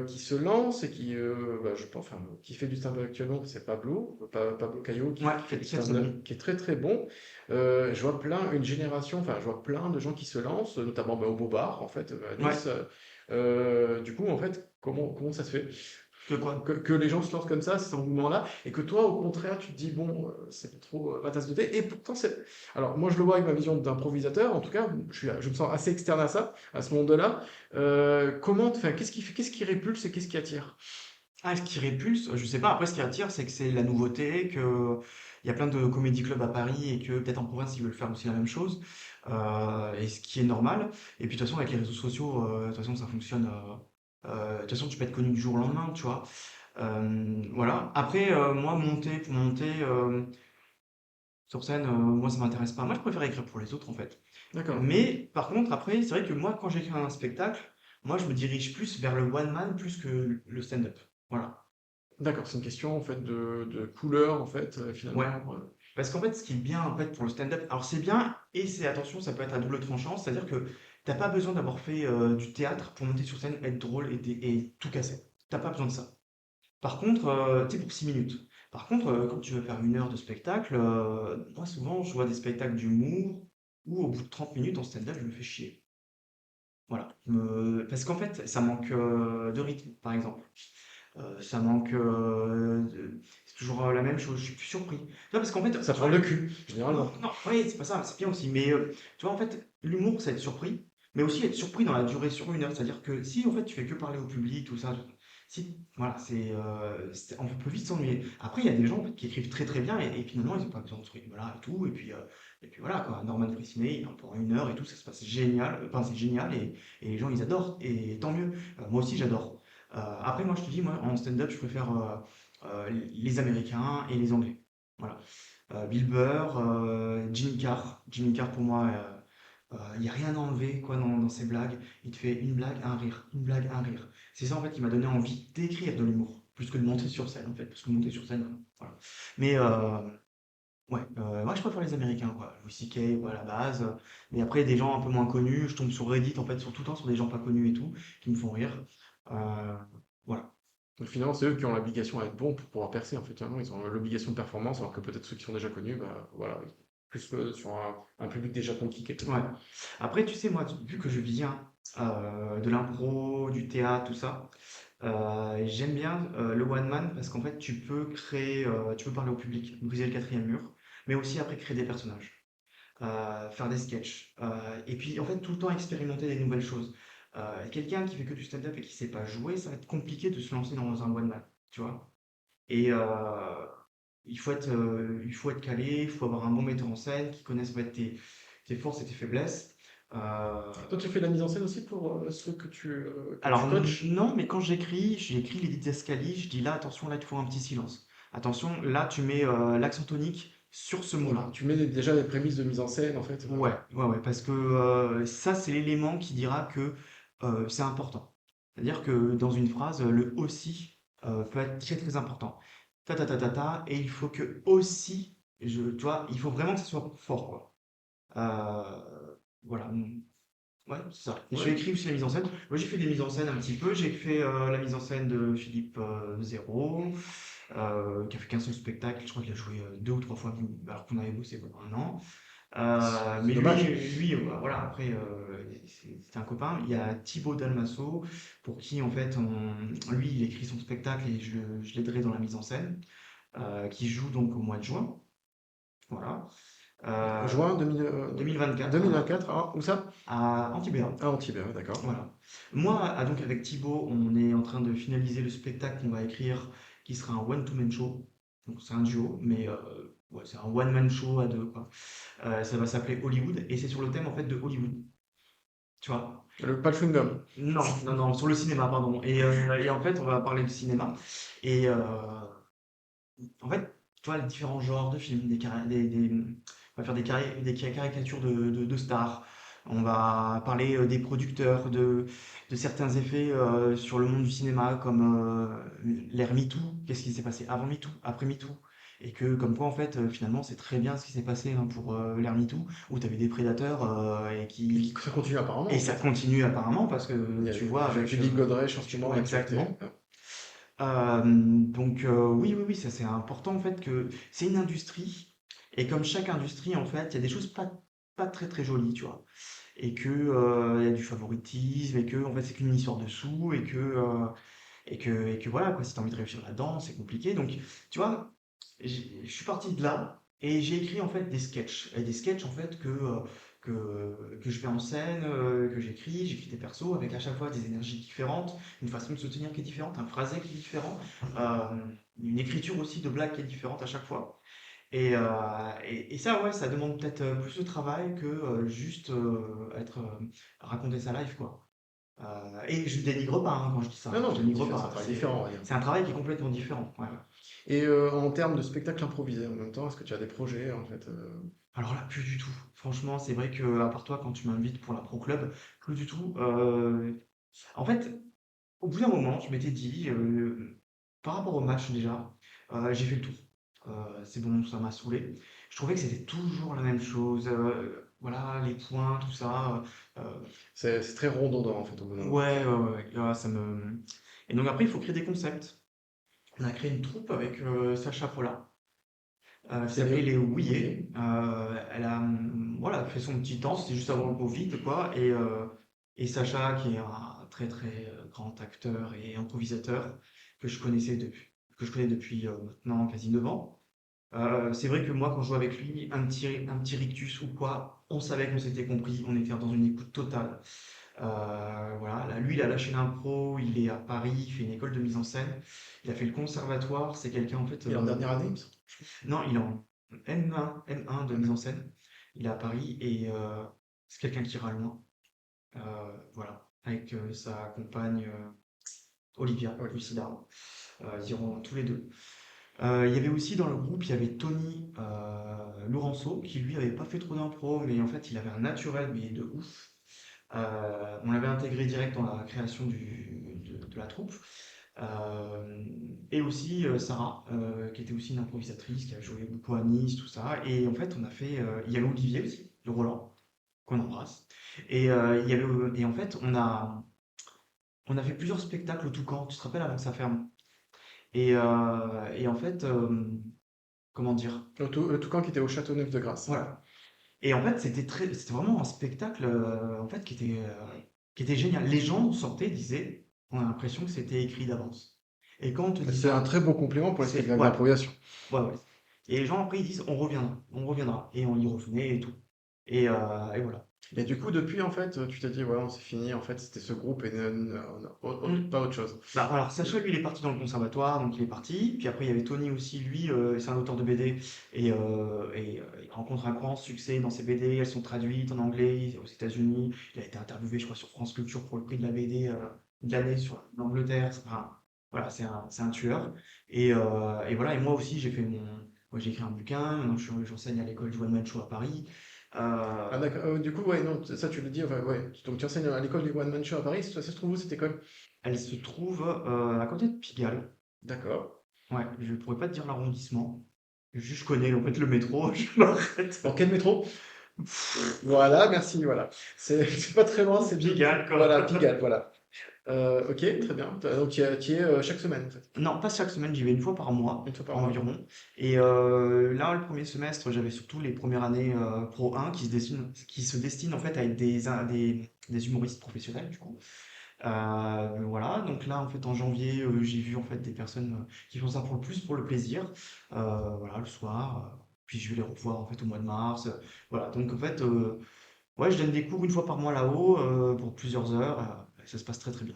qui se lancent et je pense, enfin, qui fait du stand-up actuellement, c'est Pablo Caio ouais, qui fait du très très bon. stand-up, qui est très très bon. Je vois une génération, enfin, je vois plein de gens qui se lancent, notamment au Beau-Bar en fait à Ouais, Nice. Du coup, en fait, comment ça se fait? que quoi? Que les gens se lancent comme ça, cet engouement-là, et que toi, au contraire, tu te dis, bon, c'est trop ma tasse de thé. Et pourtant, c'est. Alors, moi, je le vois avec ma vision d'improvisateur, en tout cas, je me sens assez externe à ça, à ce monde-là. Enfin, qu'est-ce qui répulse et qu'est-ce qui attire? Ah, ce qui répulse, je sais pas. Après, ce qui attire, c'est que c'est la nouveauté, que il y a plein de comédie clubs à Paris et que peut-être en province, ils veulent faire aussi la même chose. Et ce qui est normal. Et puis, de toute façon, avec les réseaux sociaux, de toute façon, ça fonctionne. De toute façon, tu peux être connu du jour au lendemain, tu vois. Voilà. Après, moi, pour monter sur scène, moi, ça m'intéresse pas. Moi, je préfère écrire pour les autres, en fait. D'accord. Mais par contre, après, c'est vrai que moi, quand j'écris un spectacle, moi, je me dirige plus vers le one man plus que le stand-up. Voilà. D'accord, c'est une question, en fait, de couleur, en fait, Ouais. finalement. Parce qu'en fait, ce qui est bien en fait pour le stand-up, alors c'est bien et c'est attention, ça peut être à double tranchant, c'est-à-dire que t'as pas besoin d'avoir fait du théâtre pour monter sur scène, être drôle et tout casser. T'as pas besoin de ça. Par contre, tu sais, pour 6 minutes. Par contre, quand tu veux faire 1 heure de spectacle, moi souvent je vois des spectacles d'humour où au bout de 30 minutes en stand-up, je me fais chier. Voilà. Parce qu'en fait, ça manque de rythme, par exemple. Ça manque. C'est toujours la même chose, je suis plus surpris. Tu vois, parce qu'en fait, Ça te rend ouais, le cul, non, généralement. non, oui, c'est pas ça, c'est bien aussi. Mais tu vois, en fait, l'humour, c'est être surpris, mais aussi être surpris dans la durée sur 1 heure. C'est-à-dire que si en fait tu fais que parler au public, tout ça, si, voilà, on peut vite s'ennuyer. Après, il y a des gens en fait, qui écrivent très très bien et finalement ils n'ont pas besoin de ce rythme-là et tout. Et puis voilà, quoi. Norman Fressinet, il en pour 1 heure et tout, ça se passe génial. Enfin, c'est génial et les gens ils adorent et tant mieux. Moi aussi j'adore. Après, moi je te dis, moi en stand-up, je préfère les Américains et les Anglais. Voilà. Bill Burr, Jimmy Carr. Jimmy Carr, pour moi, il n'y a rien à enlever quoi, dans ses blagues. Il te fait une blague, un rire, une blague, un rire. C'est ça en fait qui m'a donné envie d'écrire de l'humour, plus que de monter sur scène en fait, parce que monter sur scène, voilà. Mais ouais, moi je préfère les Américains, quoi. Louis C.K. ouais, à la base. Mais après, des gens un peu moins connus, je tombe sur Reddit en fait, sur tout le temps, sur des gens pas connus et tout, qui me font rire. Euh, voilà. Donc, finalement, c'est eux qui ont l'obligation à être bons pour pouvoir percer, en fait. Finalement, ils ont l'obligation de performance, alors que peut-être ceux qui sont déjà connus, bah, voilà, plus sur un public déjà conquis quelque Ouais. part. Après, tu sais, moi, vu que je viens de l'impro, du théâtre, tout ça, j'aime bien le one man parce qu'en fait, tu peux créer, tu peux parler au public, briser le quatrième mur, mais aussi après créer des personnages, faire des sketchs, et puis en fait, tout le temps expérimenter des nouvelles choses. Quelqu'un qui fait que du stand-up et qui sait pas jouer, ça va être compliqué de se lancer dans un one man, tu vois. Et il faut être calé, il faut avoir un bon metteur en scène qui connaisse en fait, tes forces et tes faiblesses. Toi, tu fais de la mise en scène aussi pour ceux que tu Alors coaches? non, mais quand j'écris les didascalies, je dis là, attention, là, il te faut un petit silence. Attention, là, tu mets l'accent tonique sur ce Voilà, mot-là. tu mets déjà les prémices de mise en scène, en fait. Ouais, ouais, ouais, parce que ça, c'est l'élément qui dira que c'est important. C'est-à-dire que dans une phrase, le aussi peut être très très important. Ta ta ta ta ta, et il faut que aussi, tu vois, il faut vraiment que ce soit fort, quoi. Voilà. Ouais, c'est ça. Et j'ai Ouais. écrit aussi la mise en scène. Moi, j'ai fait des mises en scène un petit peu. J'ai fait la mise en scène de Philippe Zéro, qui a fait qu'un seul spectacle. Je crois qu'il a joué deux ou trois fois, alors qu'on avait bossé pendant un an. C'est Mais lui, dommage. voilà, après, c'est un copain. Il y a Thibaut Dalmasso, pour qui, en fait, lui, il écrit son spectacle et je l'aiderai dans la mise en scène, qui joue donc au mois de juin. Voilà. Euh, Juin 2024, voilà, 2024, ah, où ça? à Antibéa. Ah, Antibes, d'accord. Voilà. Moi, donc avec Thibaut, on est en train de finaliser le spectacle qu'on va écrire, qui sera un one-to-man show. Donc c'est un duo, mais ouais, c'est un one-man show à deux, quoi. Ça va s'appeler Hollywood, et c'est sur le thème en fait de Hollywood. Tu vois? Pas le chewing-gum. Non, non, non, sur le cinéma, pardon. Et en fait, on va parler de cinéma. Et en fait, tu vois, les différents genres de films, on va faire des caricatures de stars. On va parler des producteurs, de certains effets sur le monde du cinéma, comme l'ère MeToo. Qu'est-ce qui s'est passé avant MeToo, après MeToo? Et que, comme quoi, en fait, finalement, c'est très bien ce qui s'est passé hein, pour l'ère MeToo, où tu avais des prédateurs Et qui, ça continue apparemment, et en ça fait. continue apparemment, parce Il que y a tu vois, avec. Judy Godrèche en ce moment, Ouais, l'actualité. exactement. Donc oui, oui, oui, ça c'est important en fait que c'est une industrie et comme chaque industrie en fait, il y a des choses pas très très jolies, tu vois. Et que il y a du favoritisme et que en fait c'est qu'une histoire de sous et que voilà quoi, si t'as envie de réussir là-dedans, c'est compliqué. Donc tu vois, je suis parti de là et j'ai écrit en fait des sketchs et des sketchs en fait que je fais en scène, que j'écris des persos avec à chaque fois des énergies différentes, une façon de se tenir qui est différente, un phrasé qui est différent, euh, une écriture aussi de blague qui est différente à chaque fois. Et ça, ouais, ça demande peut-être plus de travail que juste raconter sa life, quoi. Et je dénigre pas hein, quand je dis Non, ça, non, je mais dénigre c'est un pas. travail différent, on va dire. C'est un travail qui est complètement différent. Ouais, ouais. Et en termes de spectacle improvisé en même temps, est-ce que tu as des projets, en fait? Alors là, plus du tout. Franchement, c'est vrai que, à part toi, quand tu m'invites pour la Pro Club, plus du tout. En fait, au bout d'un moment, je m'étais dit, par rapport au match déjà, j'ai fait le tour. C'est bon, ça m'a saoulé. Je trouvais que c'était toujours la même chose. Voilà, les points, tout ça. C'est très redondant, en fait, au bout d'un moment. Ouais, ouais, ouais, ouais, ouais, ça me. Et donc après, il faut créer des concepts. On a créé une troupe avec Sacha Pola, qui C'est s'appelait les Les oui. Houillés. Elle a voilà, fait son petit temps, c'était juste avant le Covid, quoi. Et Sacha, qui est un très très grand acteur et improvisateur que je connais depuis maintenant quasi 9 ans. C'est vrai que moi, quand je jouais avec lui, un petit rictus ou quoi, on savait qu'on s'était compris, on était dans une écoute totale. Voilà, là, lui, il a lâché l'impro, il est à Paris, il fait une école de mise en scène, il a fait le conservatoire, c'est quelqu'un en fait. Et en dernière année, il me semble. Non, il est en M1 de Ah, mise en d'accord. scène. Il est à Paris et c'est quelqu'un qui ira loin. Voilà, avec sa compagne Olivia Oui. Lucida. Ils iront tous les deux. Il y avait aussi dans le groupe, il y avait Tony Laurenceau, qui lui avait pas fait trop d'impro, mais en fait il avait un naturel, mais de ouf. On l'avait intégré direct dans la création de la troupe. Et aussi Sarah, qui était aussi une improvisatrice, qui a joué beaucoup à Nice, tout ça. Et en fait, on a fait. Il y avait Olivier aussi, de Roland, qu'on embrasse. Et en fait, on a fait plusieurs spectacles au Toucan, tu te rappelles, avant que ça ferme. Et en fait, comment dire? Le Toucan qui était au Châteauneuf de Grasse. Voilà. Et en fait, c'était vraiment un spectacle en fait, qui était génial. Les gens sortaient et disaient, on a l'impression que c'était écrit d'avance. Et quand on te dit C'est un ça, très bon compliment pour les c'est spectacles ouais, d'improvisation. ouais, ouais. Et les gens après ils disent, on reviendra, on reviendra. Et on y revenait et tout. Et voilà. Et du coup, depuis, en fait, tu t'es dit, ouais, c'est fini, en fait, c'était ce groupe et Mm. pas autre chose. Bah, alors, Sacha, lui, il est parti dans le conservatoire, donc il est parti. Puis après, il y avait Tony aussi, lui, c'est un auteur de BD. Il rencontre un grand succès dans ses BD. Elles sont traduites en anglais aux États-Unis. Il a été interviewé, je crois, sur France Culture pour le prix de la BD de l'année sur l'Angleterre. Enfin, voilà, c'est un tueur. Et voilà, et moi aussi, moi, j'ai écrit un bouquin. Maintenant, j'enseigne à l'école du One Man Show à Paris. Euh, Ah, d'accord. Du coup, ouais, non, ça, tu le dis, enfin, ouais. Donc, tu enseignes à l'école du One Man Show à Paris, ça se trouve où cette école? Elle se trouve à côté de Pigalle. D'accord. Ouais, je pourrais pas te dire l'arrondissement. Juste, je connais en fait le métro, je m'arrête. Dans quel métro? Voilà, merci, voilà. C'est pas très loin, c'est deux. Pigalle, quoi. Voilà, Pigalle, voilà. Ok, très bien. Donc, tu y es chaque semaine, en fait. Non, pas chaque semaine, j'y vais une fois par Une mois fois par mois. environ. Et là, le premier semestre, j'avais surtout les premières années Pro 1 qui se destinent en fait à être des humoristes professionnels, du coup. Voilà, donc là, en fait, en janvier, j'ai vu en fait des personnes qui font ça pour le plus pour le plaisir, voilà, le soir. Puis je vais les revoir en fait au mois de mars. Voilà, donc en fait, ouais, je donne des cours une fois par mois là-haut pour plusieurs heures. Et ça se passe très très bien.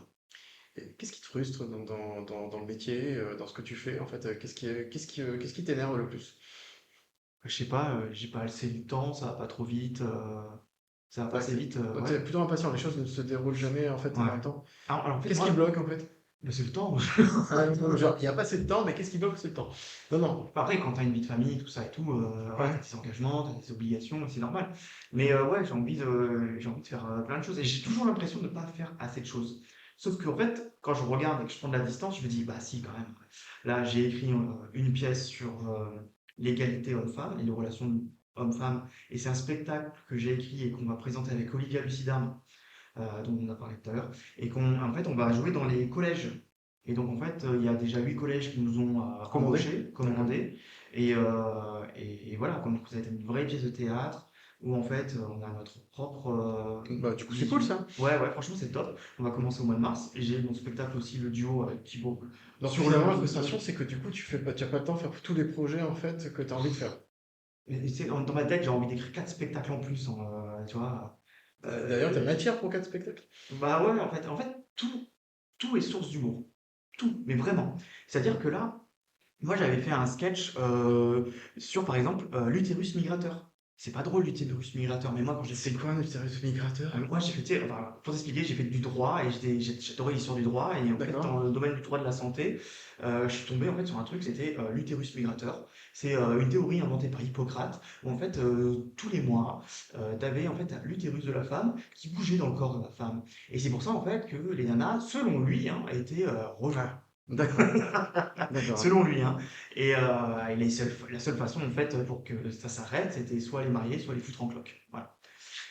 Et qu'est-ce qui te frustre dans le métier, dans ce que tu fais, en fait? Qu'est-ce qui t'énerve le plus? Je sais pas, j'ai pas assez du temps, ça va pas trop vite, ça va pas Ouais, assez vite, donc ouais, t'es plutôt impatient, les choses ne se déroulent jamais, en fait, ouais. dans le temps. Alors, en fait, Qu'est-ce qui moi, bloque, en fait? bah, c'est le temps. Ah, non, genre, il n'y a pas assez de temps, mais qu'est-ce qui bloque, c'est le temps. Non, non. Après, quand t'as une vie de famille, tout ça et tout, ouais, t'as Ouais. des engagements, t'as des obligations, c'est normal. Mais ouais, j'ai envie de faire plein de choses. Et j'ai toujours l'impression de ne pas faire assez de choses. Sauf qu'en fait, quand je regarde et que je prends de la distance, je me dis, bah si, quand même. Là, j'ai écrit une pièce sur l'égalité homme-femme et les relations homme-femme. Et c'est un spectacle que j'ai écrit et qu'on va présenter avec Olivia Lucidam, dont on a parlé tout à l'heure, et en fait, on va jouer dans les collèges. Et donc, en fait, il y a déjà 8 collèges qui nous ont Commandé? embauchés, D'accord. commandés, et voilà, donc ça a été une vraie pièce de théâtre où en fait, on a notre propre Bah, du coup, c'est cool, vision. ça. Ouais, ouais, franchement, c'est top. On va commencer au mois de mars. Et j'ai mon spectacle aussi, le duo avec Thibaut, Donc, sur finalement, la le. frustration, c'est que du coup, tu n'as pas le temps de faire tous les projets, en fait, que tu as envie de faire. Et c'est, dans ma tête, j'ai envie d'écrire 4 spectacles en plus, tu vois. D'ailleurs, tu as Euh, matière pour 4 spectacles. Bah ouais, en fait, tout est source d'humour. Tout, mais vraiment. C'est-à-dire que là, moi j'avais fait un sketch sur par exemple l'utérus migrateur. C'est pas drôle l'utérus migrateur, mais moi quand j'ai C'est fait. quoi un utérus migrateur? Moi j'ai fait, tu sais, enfin, pour t'expliquer, j'ai fait du droit et j'adorais l'histoire du droit. Et en fait, D'accord. dans le domaine du droit de la santé, je suis tombé en fait sur un truc, c'était l'utérus migrateur. C'est une théorie inventée par Hippocrate, où en fait, tous les mois, t'avais en fait l'utérus de la femme qui bougeait dans le corps de la femme. Et c'est pour ça en fait que les nanas, selon lui, hein, étaient rejenues. Ah, d'accord. D'accord. Selon lui, hein. Et la seule façon, en fait, pour que ça s'arrête, c'était soit les marier, soit les foutre en cloque. Voilà.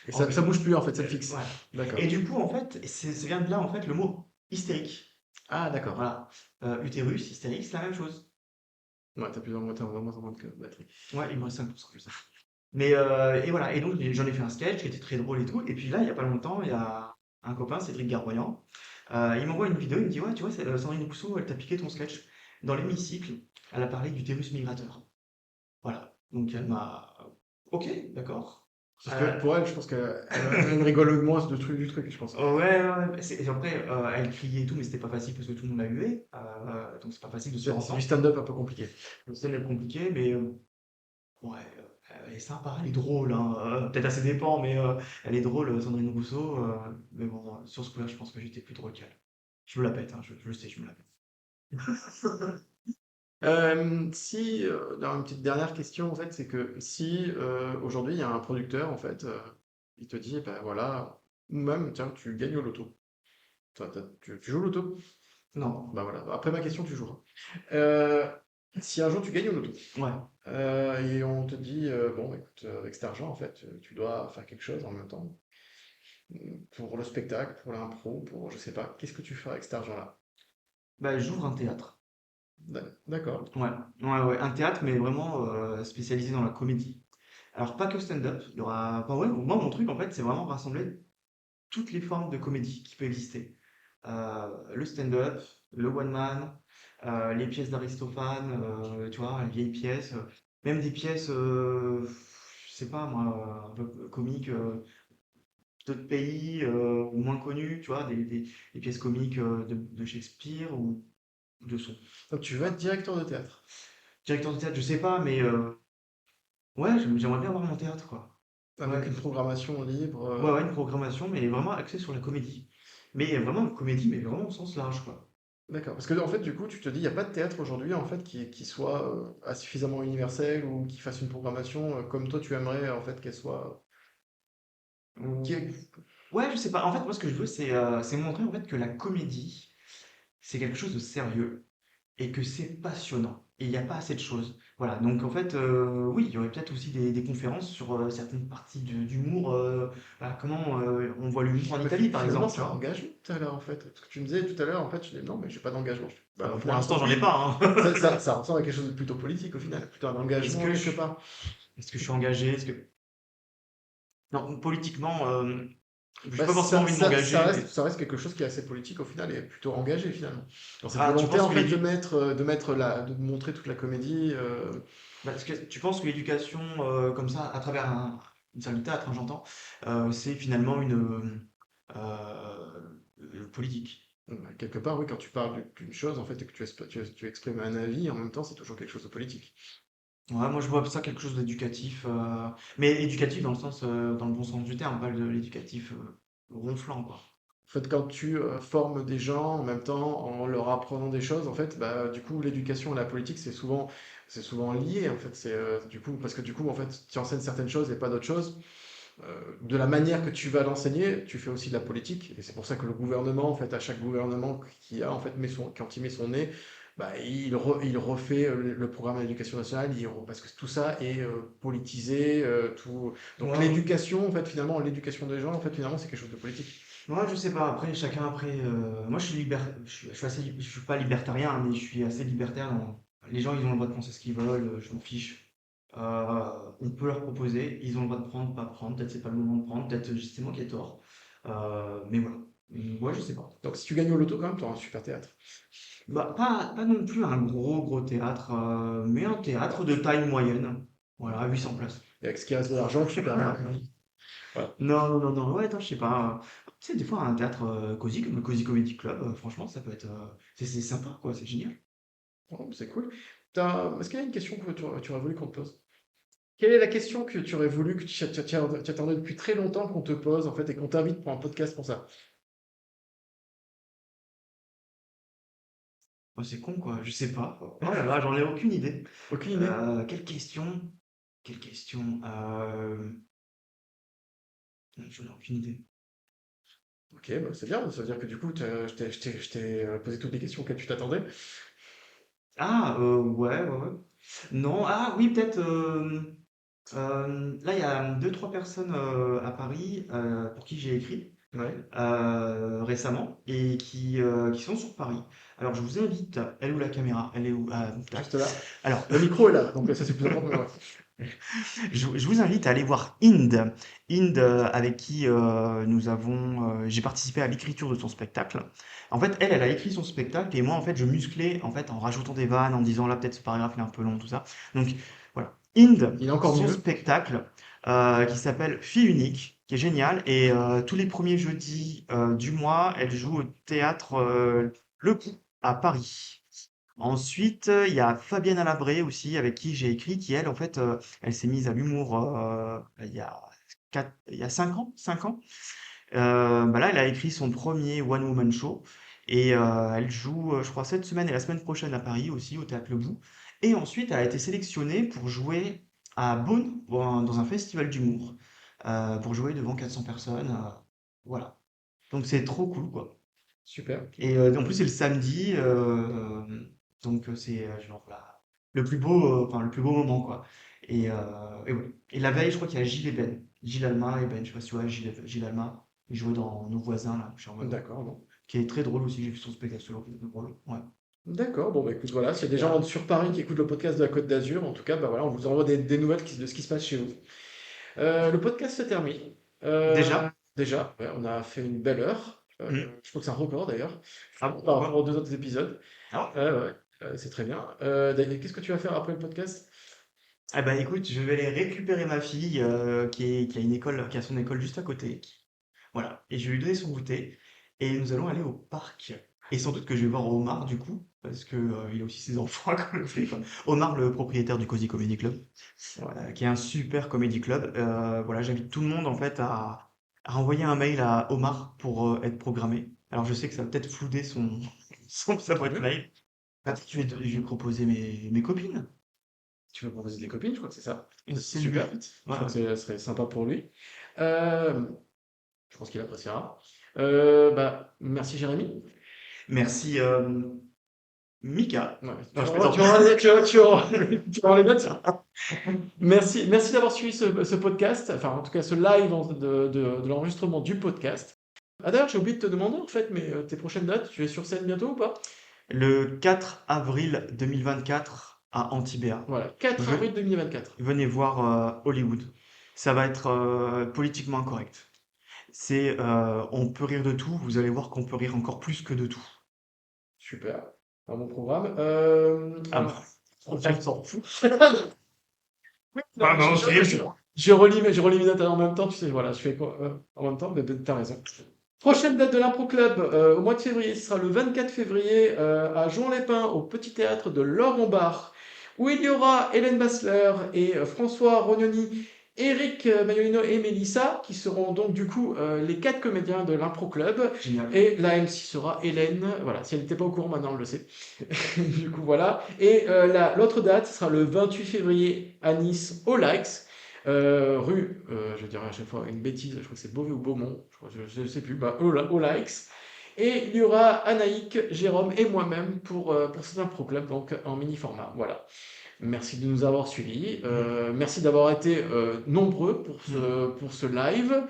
Et En ça gros, bouge plus, en fait, ça fixe. voilà. D'accord. Et du coup, en fait, ça vient de là, en fait, le mot hystérique. Ah, d'accord. Voilà. Utérus, hystérique, c'est la même chose. Ouais, t'as plus en moins de batterie. Ouais, il me reste 5% comme ça. Et voilà. Et donc, j'en ai fait un sketch qui était très drôle et tout. Et puis là, il y a pas longtemps, il y a un copain, Cédric Garroyan. Il m'envoie une vidéo, il me dit, ouais, tu vois, Sandrine Rousseau, elle t'a piqué ton sketch. Dans l'hémicycle, elle a parlé d'utérus migrateur. Voilà. Donc elle m'a. Ok, d'accord. Parce que Euh, pour elle, je pense qu'elle rigole le moins du truc, je pense. ouais, ouais, ouais. Et après, elle criait et tout, mais c'était pas facile parce que tout le monde l'a hué. Donc c'est pas facile de se faire C'est du entendre. stand-up un peu compliqué. C'est compliqué, mais ouais, elle est sympa, elle est drôle. Hein. Peut-être à ses dépens, mais elle est drôle, Sandrine Rousseau. Mais bon, sur ce coup-là, je pense que j'étais plus drôle qu'elle. Je me la pète, hein, je le sais, je me la pète. Si, alors une petite dernière question, en fait, c'est que si aujourd'hui il y a un producteur, en fait, il te dit, ben voilà, ou même, tiens, tu gagnes au loto. Tu joues au loto? Non, Non, bah voilà. Après ma question, tu joueras. Euh, si un jour tu gagnes au loto, ouais. et on te dit, bon, écoute, avec cet argent, en fait, tu dois faire quelque chose en même temps, pour le spectacle, pour l'impro, pour je sais pas, qu'est-ce que tu fais avec cet argent-là? Bah, j'ouvre un théâtre. D'accord. Ouais, ouais, ouais, un théâtre, mais vraiment spécialisé dans la comédie. Alors, pas que stand-up, il y aura. Enfin, ouais, moi, mon truc, en fait, c'est vraiment rassembler toutes les formes de comédie qui peuvent exister. Le stand-up, le one-man, les pièces d'Aristophane, tu vois, les vieilles pièces, même des pièces, je sais pas moi, un peu comiques, d'autres pays moins connus, tu vois, des pièces comiques de Shakespeare ou de son. Donc tu veux être directeur de théâtre. Directeur de théâtre, je sais pas, mais ouais, j'aimerais bien avoir mon théâtre, quoi. Avec Ouais, une programmation libre. ouais, ouais, une programmation, mais vraiment axée sur la comédie. Mais vraiment une comédie, mais vraiment au sens large, quoi. D'accord. Parce que en fait, du coup, tu te dis, il n'y a pas de théâtre aujourd'hui en fait qui soit suffisamment universel ou qui fasse une programmation comme toi tu aimerais en fait qu'elle soit. Qui Ou- est- Ouais, je sais pas. En fait, moi, ce que je veux, c'est montrer en fait que la comédie, c'est quelque chose de sérieux et que c'est passionnant. Et il n'y a pas assez de choses. Voilà, donc en fait, oui, il y aurait peut-être aussi des conférences sur certaines parties d'humour, bah, comment on voit l'humour en Mais Italie, par finalement, exemple, tu ça vois. engage tout à l'heure en fait. Ce que tu me disais tout à l'heure, en fait, je dis non, mais j'ai pas d'engagement. Ah Bah, au bah, pour final, l'instant, j'en ai oui, pas, hein. ça ressemble à quelque chose de plutôt politique au final, plutôt un Est-ce engagement que quelque je, part. est-ce que je suis engagé? Non, politiquement, j'ai Bah, pas forcément envie de m'engager, mais... ça reste quelque chose qui est assez politique au final et plutôt engagé finalement. Dans cette Ah, tu volonté penses en que fait de montrer toute la comédie. tu penses que l'éducation, comme ça, à travers une salle de théâtre, hein, j'entends, c'est finalement politique. Quelque part, oui, quand tu parles d'une chose en fait et que tu exprimes un avis, en même temps, c'est toujours quelque chose de politique. Ouais, moi je vois ça quelque chose d'éducatif, mais éducatif dans le sens, dans le bon sens du terme, pas de l'éducatif ronflant, quoi. En fait, quand tu formes des gens en même temps en leur apprenant des choses, en fait, bah, du coup, l'éducation et la politique, c'est souvent lié, en fait. Du coup, parce que du coup, en fait, tu enseignes certaines choses et pas d'autres choses. De la manière que tu vas l'enseigner, tu fais aussi de la politique. Et c'est pour ça que le gouvernement, en fait, à chaque gouvernement qui a, en fait, quand il met son nez, bah, il refait le programme d'éducation nationale, parce que tout ça est politisé, tout. Donc Ouais, l'éducation, en fait, finalement, l'éducation des gens, en fait, finalement, c'est quelque chose de politique. moi je sais pas, après, chacun après, moi je suis je suis pas libertarien, hein, mais je suis assez libertaire les gens ils ont le droit de penser ce qu'ils veulent, je m'en fiche. On peut leur proposer, ils ont le droit de prendre, pas prendre, peut-être c'est pas le moment de prendre, peut-être c'est moi qui ai tort. Mais voilà. Ouais, je sais pas. Donc si tu gagnes au loto, quand même, tu auras un super théâtre. Bah, pas non plus un gros théâtre, mais un théâtre de taille moyenne. Voilà, 800 places. Et avec ce qui reste de l'argent, super bien. Voilà. Non, ouais, attends, je sais pas. Tu sais, des fois, un théâtre cosy, comme le Cozy Comedy Club, franchement, ça peut être. C'est sympa, quoi, c'est génial. Oh, c'est cool. Est-ce qu'il y a une question que tu aurais voulu qu'on te pose? Quelle est la question que tu aurais voulu que tu attendais depuis très longtemps qu'on te pose, en fait, et qu'on t'invite pour un podcast pour ça? Oh, c'est con, quoi, je sais pas. Oh là là, j'en ai aucune idée. Aucune idée. Quelle question? Quelle question? J'en ai aucune idée. Ok, bah, c'est bien. Ça veut dire que du coup, je t'ai posé toutes les questions auxquelles tu t'attendais. Ah, ouais. Non, ah oui, peut-être. Là, il y a deux, trois personnes à Paris pour qui j'ai écrit Ouais. récemment et qui sont sur Paris. Alors, je vous invite, elle est où la caméra? Elle est où? Ah, tac. Juste là. Alors, Le micro est là, donc ça c'est plus important. Ouais. je vous invite à aller voir Inde. Inde, avec qui j'ai participé à l'écriture de son spectacle. En fait, elle a écrit son spectacle et moi, en fait, je musclais en fait en rajoutant des vannes, en disant là peut-être ce paragraphe il est un peu long, tout ça. Donc voilà, Inde, Il est encore son mieux. spectacle qui s'appelle Fille unique, qui est génial et tous les premiers jeudis du mois, elle joue au théâtre Le Pou à Paris. Ensuite, il y a Fabienne Alabré aussi, avec qui j'ai écrit, qui elle, en fait, elle s'est mise à l'humour il y a 5 ans, 5 ans. Bah là, elle a écrit son premier One Woman Show et elle joue, je crois, cette semaine et la semaine prochaine à Paris aussi, au Théâtre Le Bout. Et ensuite, elle a été sélectionnée pour jouer à Beaune, dans un festival d'humour, pour jouer devant 400 personnes. Voilà. Donc c'est trop cool, quoi. Super. Et en plus, c'est le samedi, donc c'est genre enfin, le plus beau moment, quoi. Et ouais. Et la veille, je crois qu'il y a Gilles Eben, Gilles Alma, Eben, je sais pas si tu vois Gilles Alma, il jouait dans Nos voisins, là, chez Armano, D'accord, bon. qui est très drôle aussi, j'ai vu son spectacle solo, drôle, ouais. D'accord, bon, bah écoute, voilà, s'il y a des Voilà. gens sur Paris qui écoutent le podcast de la Côte d'Azur, en tout cas, bah voilà, on vous envoie des nouvelles de ce qui se passe chez vous. Le podcast se termine. Déjà? Déjà, ouais, on a fait une belle heure. Hmm. Je crois que c'est un record d'ailleurs, Ah bon, par rapport pourquoi? aux deux autres épisodes. Ah ouais? Ouais, c'est très bien. Daniel, qu'est-ce que tu vas faire après le podcast? Ah bah écoute, je vais aller récupérer ma fille qui a une école, qui a son école juste à côté. Voilà. Et je vais lui donner son goûter et nous allons aller au parc. Et sans doute que je vais voir Omar du coup, parce que il a aussi ses enfants à côté, quoi. Omar, le propriétaire du Cozy Comedy Club, qui est un super comedy club. Voilà, j'invite tout le monde en fait à envoyer un mail à Omar pour être programmé. Alors je sais que ça va peut-être flouder sa boîte Oui. mail. Peut-être que je vais proposer mes copines. Tu veux proposer des copines, je crois que c'est ça. Et C'est c'est le super. but. Je crois Voilà. que ce serait sympa pour lui. Euh, je pense qu'il appréciera. Bah, merci Jérémy. Merci Mika. Ouais, Non, je plaisante. tu vas les notes. Merci d'avoir suivi ce podcast, enfin en tout cas ce live de l'enregistrement du podcast. Ah d'ailleurs, j'ai oublié de te demander en fait, mais tes prochaines dates, tu es sur scène bientôt ou pas? Le 4 avril 2024 à Antibéa. Voilà, 4 Ve- avril 2024. Venez voir Hollywood. Ça va être politiquement incorrect. On peut rire de tout. Vous allez voir qu'on peut rire encore plus que de tout. Super, un bon programme. Ah Alors, bah, on s'en fout. Oui, non, ah non, je rire. je relis mes notes en même temps, tu sais, voilà, je fais quoi en même temps, mais t'as raison. Prochaine date de l'Impro Club au mois de février, ce sera le 24 février à Jouan-les-Pins, au Petit Théâtre de Laure-Montbard, où il y aura Hélène Bassler et François Rognoni, Eric Magnolino et Mélissa, qui seront donc du coup les 4 comédiens de l'Impro Club. Génial. Et la MC sera Hélène, voilà, si elle n'était pas au courant maintenant, on le sait. Du coup, voilà. Et l'autre date, ce sera le 28 février à Nice, au Likes, je dirais à chaque fois une bêtise, je crois que c'est Beauvais ou Beaumont, je ne sais plus, bah, au Likes. Et il y aura Anaïk, Jérôme et moi-même pour cet impro club, donc en mini format. Voilà. Merci de nous avoir suivis. Merci d'avoir été nombreux pour ce live.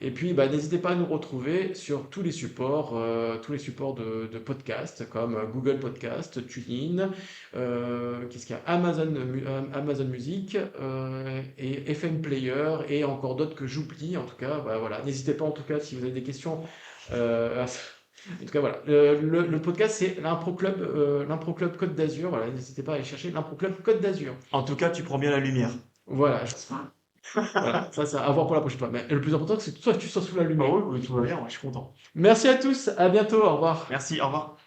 Et puis, bah, n'hésitez pas à nous retrouver sur tous les supports de podcast, comme Google Podcast, TuneIn, qu'est-ce qu'il y a? Amazon Music, et FM Player, et encore d'autres que j'oublie. En tout cas, bah, voilà. N'hésitez pas, en tout cas, si vous avez des questions. En tout cas, voilà. Le podcast, c'est l'Impro Club Côte d'Azur. Voilà, n'hésitez pas à aller chercher l'Impro Club Côte d'Azur. En tout cas, tu prends bien la lumière. Voilà, voilà, ça, c'est à voir pour la prochaine fois. Mais le plus important, c'est que toi, tu sois sous la Ah lumière. oui, oui, tout va bien, ouais, je suis content. Merci à tous, à bientôt, au revoir. Merci, au revoir.